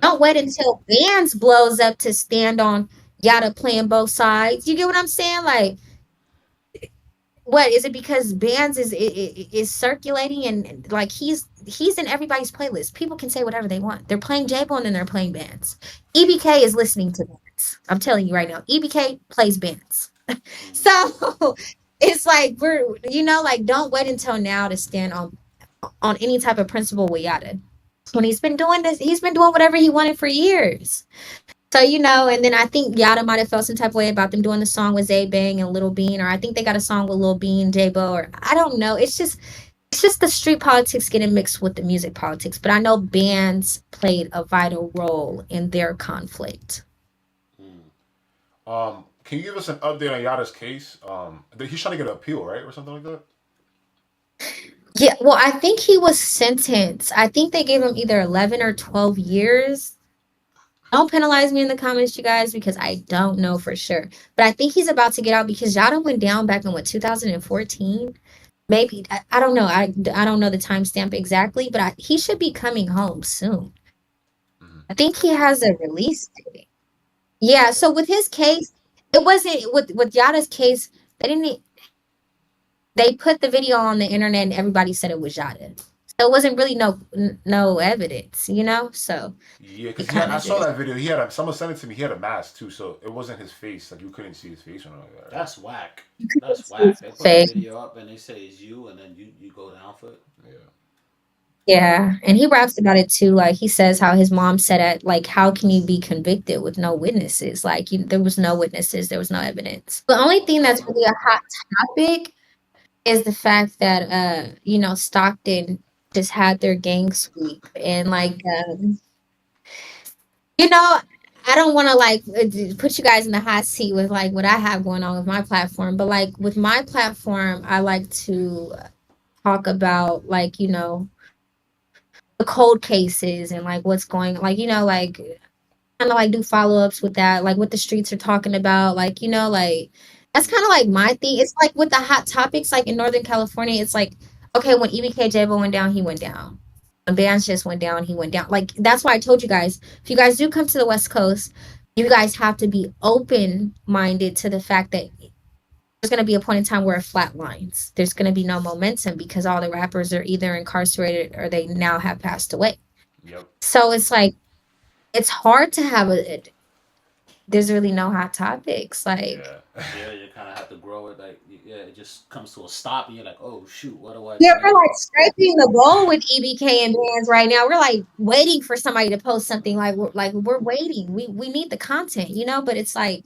don't wait until Bands blows up to stand on Yada playing both sides. You get what I'm saying? Like, what is it? Because Bands is circulating, and like he's in everybody's playlist. People can say whatever they want. They're playing J-Bo and then they're playing Bands. EBK is listening to Bands. I'm telling you right now, EBK plays Bands. Mm. So it's like we're, like don't wait until now to stand on any type of principle with Yada. When he's been doing this, he's been doing whatever he wanted for years. So, and then I think Yada might have felt some type of way about them doing the song with Zay Bang and Lil Bean, or I think they got a song with Lil Bean, J-Bo, or I don't know. It's just the street politics getting mixed with the music politics. But I know bands played a vital role in their conflict. Mm. Can you give us an update on Yada's case? He's trying to get an appeal, right, or something like that. Yeah, well, I think he was sentenced. I think they gave him either 11 or 12 years. Don't penalize me in the comments, you guys, because I don't know for sure. But I think he's about to get out because Yada went down back in what, 2014? Maybe. I don't know. I don't know the timestamp exactly, but he should be coming home soon. Mhm. I think he has a release date. Yeah, so with his case, it wasn't with Yada's case, they didn't they put the video on the internet and everybody said it was Yada. So it wasn't really no evidence. So Yeah, it because kind I of saw just that video. Someone sent it to me. He had a mask too, so it wasn't his face. Like you couldn't see his face or nothing like that. Right? That's whack. That's whack. They put a fake. video up and they say it's you, and then you go down for it. Yeah. Yeah, and he raps about it too. Like he says how his mom said it, like, how can you be convicted with no witnesses? Like there was no witnesses, there was no evidence. The only thing that's really a hot topic is the fact that Stockton just had their gang sweep and like you know I don't want to like put you guys in the hot seat with like what I have going on with my platform, but like with my platform I like to talk about like the cold cases and like what's going, like like kind of like do follow-ups with that, like what the streets are talking about, like like that's kind of like my thing. It's like with the hot topics, like in Northern California, it's like, okay, when EBK Jabo went down, he went down. When Bands just went down, he went down. Like that's why I told you guys, if you guys do come to the West Coast, you guys have to be open-minded to the fact that there's going to be a point in time where it flatlines. There's going to be no momentum because all the rappers are either incarcerated or they now have passed away. Yep. So it's like it's hard to have there's really no hot topics. Like Yeah. Yeah, you kind of have to grow it. Like, yeah, it just comes to a stop, and you're like, oh shoot, what do I yeah, we're do? like scraping the bowl with EBK and Bands right now. We're like waiting for somebody to post something. We're waiting. We need the content, but it's like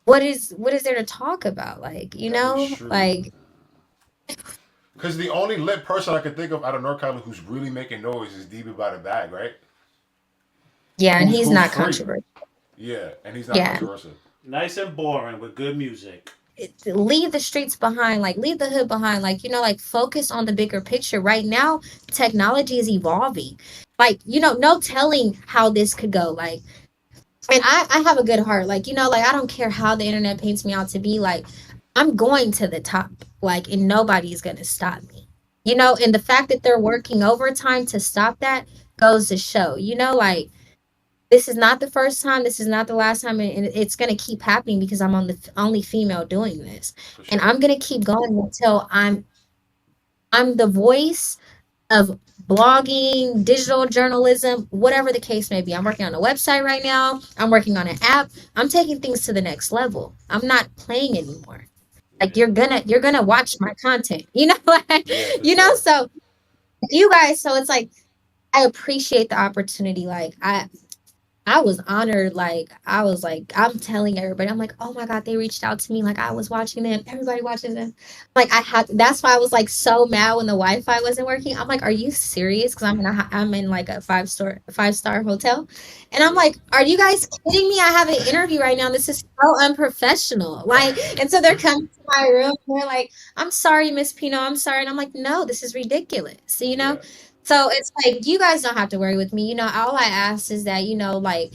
what is there to talk about? Like, That is true. like Because the only lit person I can think of out of North Carolina who's really making noise is DB by the bag, right? yeah, and he's Who's not free? controversial. Yeah, and he's not Yeah. controversial. Nice and boring with good music. Leave the streets behind, like leave the hood behind, like like focus on the bigger picture. Right now technology is evolving, like no telling how this could go, like, and I have a good heart, like like I don't care how the internet paints me out to be, like I'm going to the top, like, and nobody's gonna stop me, and the fact that they're working overtime to stop that goes to show, like this is not the first time, this is not the last time, and it's going to keep happening because I'm on the only female doing this, For and sure. I'm going to keep going until I'm the voice of blogging, digital journalism, whatever the case may be. I'm working on a website right now, I'm working on an app, I'm taking things to the next level, I'm not playing anymore. Like Yeah. you're gonna watch my content, like, Yeah, for sure. so you guys, so it's like I appreciate the opportunity, like I was honored. Like, I was like, I'm telling everybody, I'm like, oh my God, they reached out to me. Like, I was watching them. Everybody watches them. Like, that's why I was like so mad when the Wi-Fi wasn't working. I'm like, are you serious? Because I'm in like a five-star hotel. And I'm Yeah. like, are you guys kidding me? I have an interview right now. This is so unprofessional. Like, and so they're coming to my room. And they're like, I'm sorry, Miss Pino. I'm sorry. And I'm like, no, this is ridiculous. Yeah. So it's like you guys don't have to worry with me. All I ask is that, like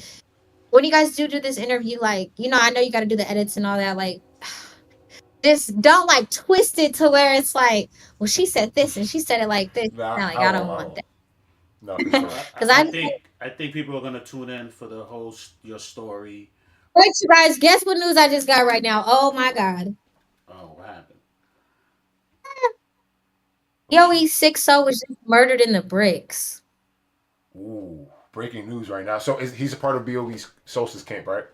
when you guys do this interview, like, I know you got to do the edits and all that. Like, just don't like twist it to where it's like, well, she said this and she said it like this. Nah, No, like, I I won't. don't I want won't. that. No, for sure. Because I think people are gonna tune in for the whole your story. Wait, you guys, guess what news I just got right now? Oh my God. Oh, what happened? Yo, E60 was just murdered in the bricks. Ooh, breaking news right now. So he's a part of BOB Sosa's camp, right?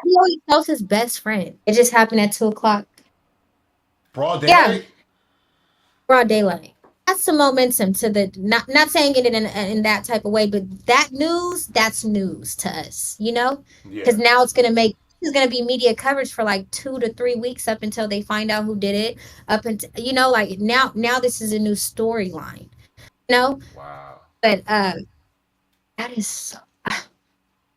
That's Leo Sosa's best friend. It just happened at 2 o'clock. Broad Yeah, daylight. broad daylight. That's some momentum to the not saying it in that type of way, but that's news to us, Yeah. because now it's gonna be media coverage for like 2 to 3 weeks up until they find out who did it. Up until like now this is a new storyline, you know. Wow. But that is so.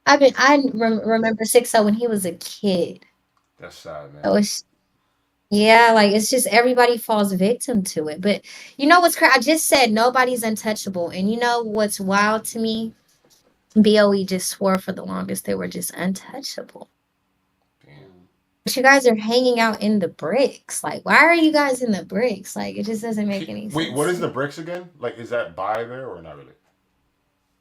Remember 6 when he was a kid. That's sad, man. So it's Yeah, like it's just everybody falls victim to it. But you know what's crazy? I just said nobody's untouchable. And you know what's wild to me? BOE just swore for the longest they were just untouchable. Damn. But you guys are hanging out in the bricks. Like, why are you guys in the bricks? Like, it just doesn't make any Wait, what sense is to the me. bricks again? Like, is that by there or not really?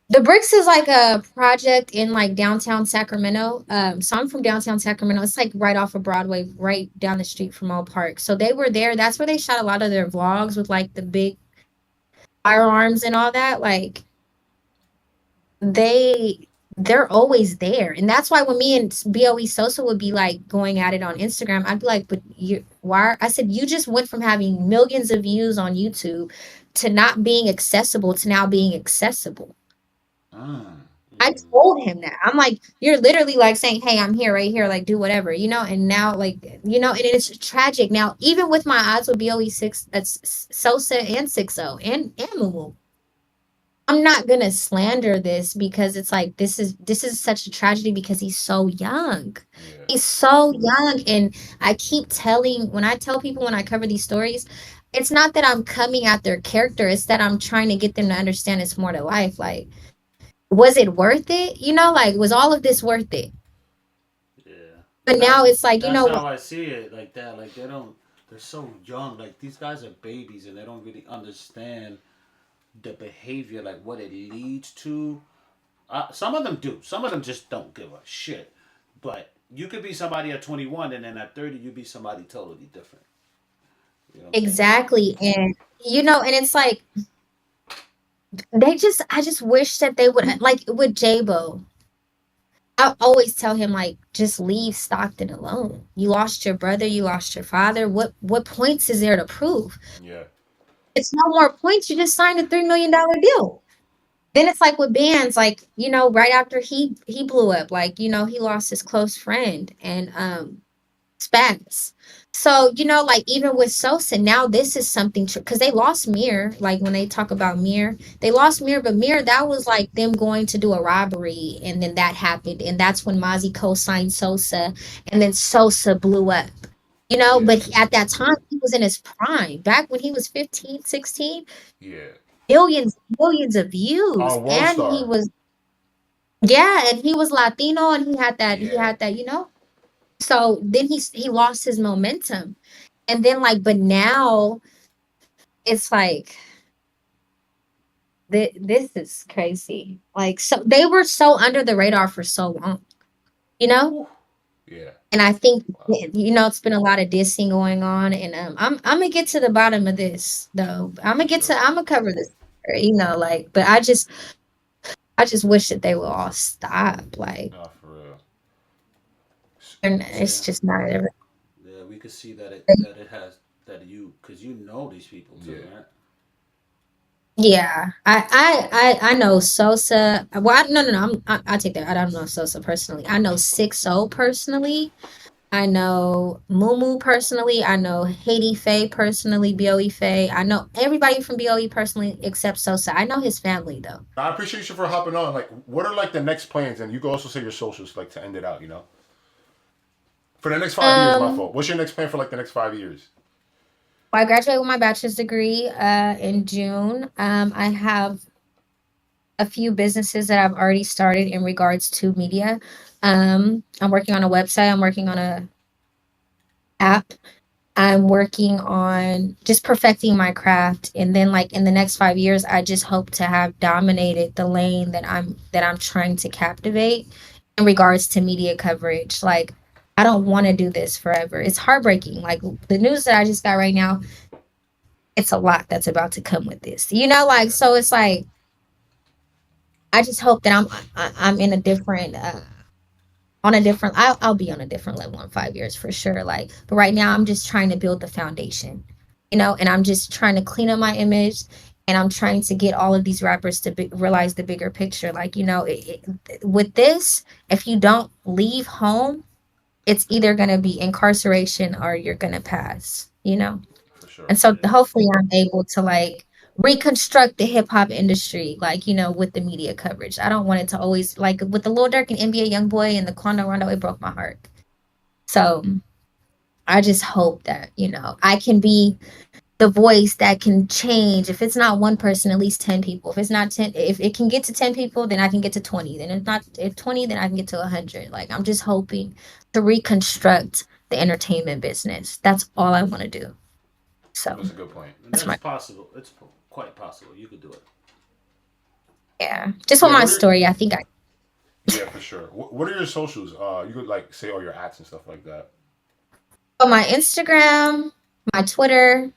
The Bricks is like a project in like downtown Sacramento. So I'm from downtown Sacramento. It's like right off of Broadway, right down the street from Old Park. So they were there. That's where they shot a lot of their vlogs with like the big firearms and all that. Like they they're always there. And that's why when me and BOE Sosa would be like going at it on Instagram, I'd be like, but I said, you just went from having millions of views on YouTube to not being accessible to now being accessible. Mm. I told him that. I'm like, you're literally like saying, hey, I'm here, right here, like do whatever, and now like, and it's tragic. Now, even with my odds with BOE six, that's Sosa and 60 and Mumu, I'm not gonna slander this because it's like this is such a tragedy because he's so young. Yeah. He's so young. And when I tell people when I cover these stories, it's not that I'm coming at their character, it's that I'm trying to get them to understand it's more to life. Like, was it worth it? Like, was all of this worth it? Yeah. But now That it's like, that's how I see it. Like that. Like they don't. They're so young. Like these guys are babies, and they don't really understand the behavior, like what it leads to. Some of them do. Some of them just don't give a shit. But you could be somebody at 21, and then at 30, you be somebody totally different. You know what I'm saying? exactly. And and it's like I just wish that they would, like with Jabo. I always tell him, like, just leave Stockton alone. You lost your brother, you lost your father. What points is there to prove? Yeah. It's no more points. You just signed a $3 million deal. Then it's like with bands, like, right after he blew up, like, he lost his close friend and Spence. So, like even with Sosa, now this is something because they lost Mir. Like when they talk about Mir, they lost Mir, but Mir, that was like them going to do a robbery, and then that happened, and that's when Mozzy co-signed Sosa, and then Sosa blew up. Yeah. But at that time he was in his prime. Back when he was 15, 16, Yeah. millions of views, World and Star. and he was Latino, and Yeah. so then he lost his momentum. And then like, but now it's like this is crazy. Like, so they were so under the radar for so long, you know? Yeah. And I think it's been a lot of dissing going on, and I'm gonna get to the bottom of this though. I'm gonna cover this, like, but I just wish that they would all stop. Like, Nah, for real. and Yeah. it's just not ever. Yeah. We could see that it has that you because you know these people too, Yeah. right? Yeah, I know Sosa. Well, no. I take that. I don't know Sosa personally. I know 60 personally. I know Mumu personally. I know Haiti Faye personally. Boe Faye. I know everybody from Boe personally except Sosa. I know his family though. I appreciate you for hopping on. Like, what are like the next plans? And you can also say your socials, like to end it out. For the next 5 years. My Um, fault. What's your next plan for like the next 5 years? I graduated with my bachelor's degree in June. I have a few businesses that I've already started in regards to media. I'm working on a website. I'm working on a app. I'm working on just perfecting my craft. And then like in the next 5 years, I just hope to have dominated the lane that I'm trying to captivate in regards to media coverage. Like, I don't want to do this forever. It's heartbreaking. Like the news that I just got right now, it's a lot that's about to come with this. Like, Yeah. so it's like I just hope that I'm in a different on a different, I'll be on a different level in 5 years for sure. Like, but right now I'm just trying to build the foundation, and I'm just trying to clean up my image, and I'm trying to get all of these rappers to realize the bigger picture. Like, with this, if you don't leave home, it's either going to be incarceration or you're going to pass. For sure. And so hopefully I'm able to like reconstruct the hip hop industry, like, with the media coverage. I don't want it to always, like with the Lil Durk and NBA Youngboy and the Quando Rondo, it broke my heart. So I just hope that, I can be the voice that can change. If it's not one person, at least 10 people. If it's not 10, if it can get to 10 people, then I can get to 20. Then if 20, then I can get to 100. Like, I'm just hoping to reconstruct the entertainment business. That's all I want to do. So that's a good point. That's possible. It's quite possible. You could do it. Yeah. Just with my story, I think I. Yeah, for sure. What are your socials? You could like say all your ads and stuff like that. So my Instagram, my Twitter,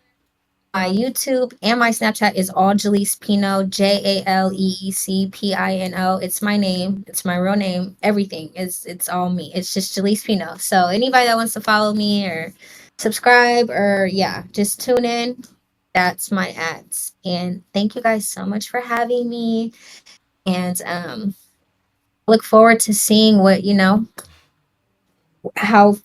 my YouTube, and my Snapchat is all Jaleec Pino, JALEECPINO. It's my name. It's my real name. Everything it's all me. It's just Jaleec Pino. So anybody that wants to follow me or subscribe or just tune in. That's my ads. And thank you guys so much for having me. And look forward to seeing what how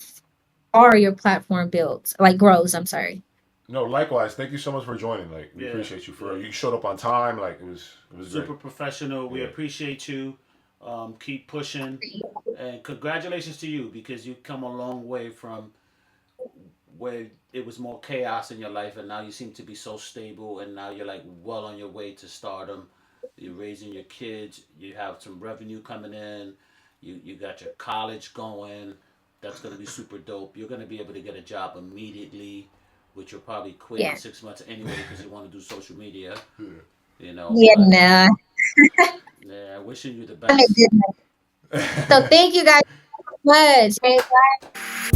far your platform grows. I'm sorry. No, likewise. Thank you so much for joining. Like, we appreciate you you showed up on time. Like, it was super great. Professional. We appreciate you. Keep pushing, and congratulations to you because you've come a long way from where it was more chaos in your life, and now you seem to be so stable, and now you're like well on your way to stardom. You're raising your kids. You have some revenue coming in. You got your college going. That's gonna be super dope. You're gonna be able to get a job immediately, which you'll probably quit in 6 months anyway because you want to do social media. Yeah, but, nah. Yeah, wishing you the best. So thank you guys so much.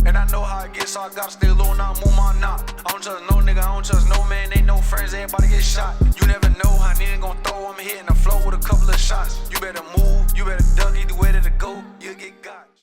And I know how it gets, so I gotta stay low and I move my knot. I don't trust no nigga, I don't trust no man, ain't no friends, everybody get shot. You never know how nigga gon' throw, I'm hitting the flow with a couple of shots. You better move, you better duck, either way to go, you'll get got.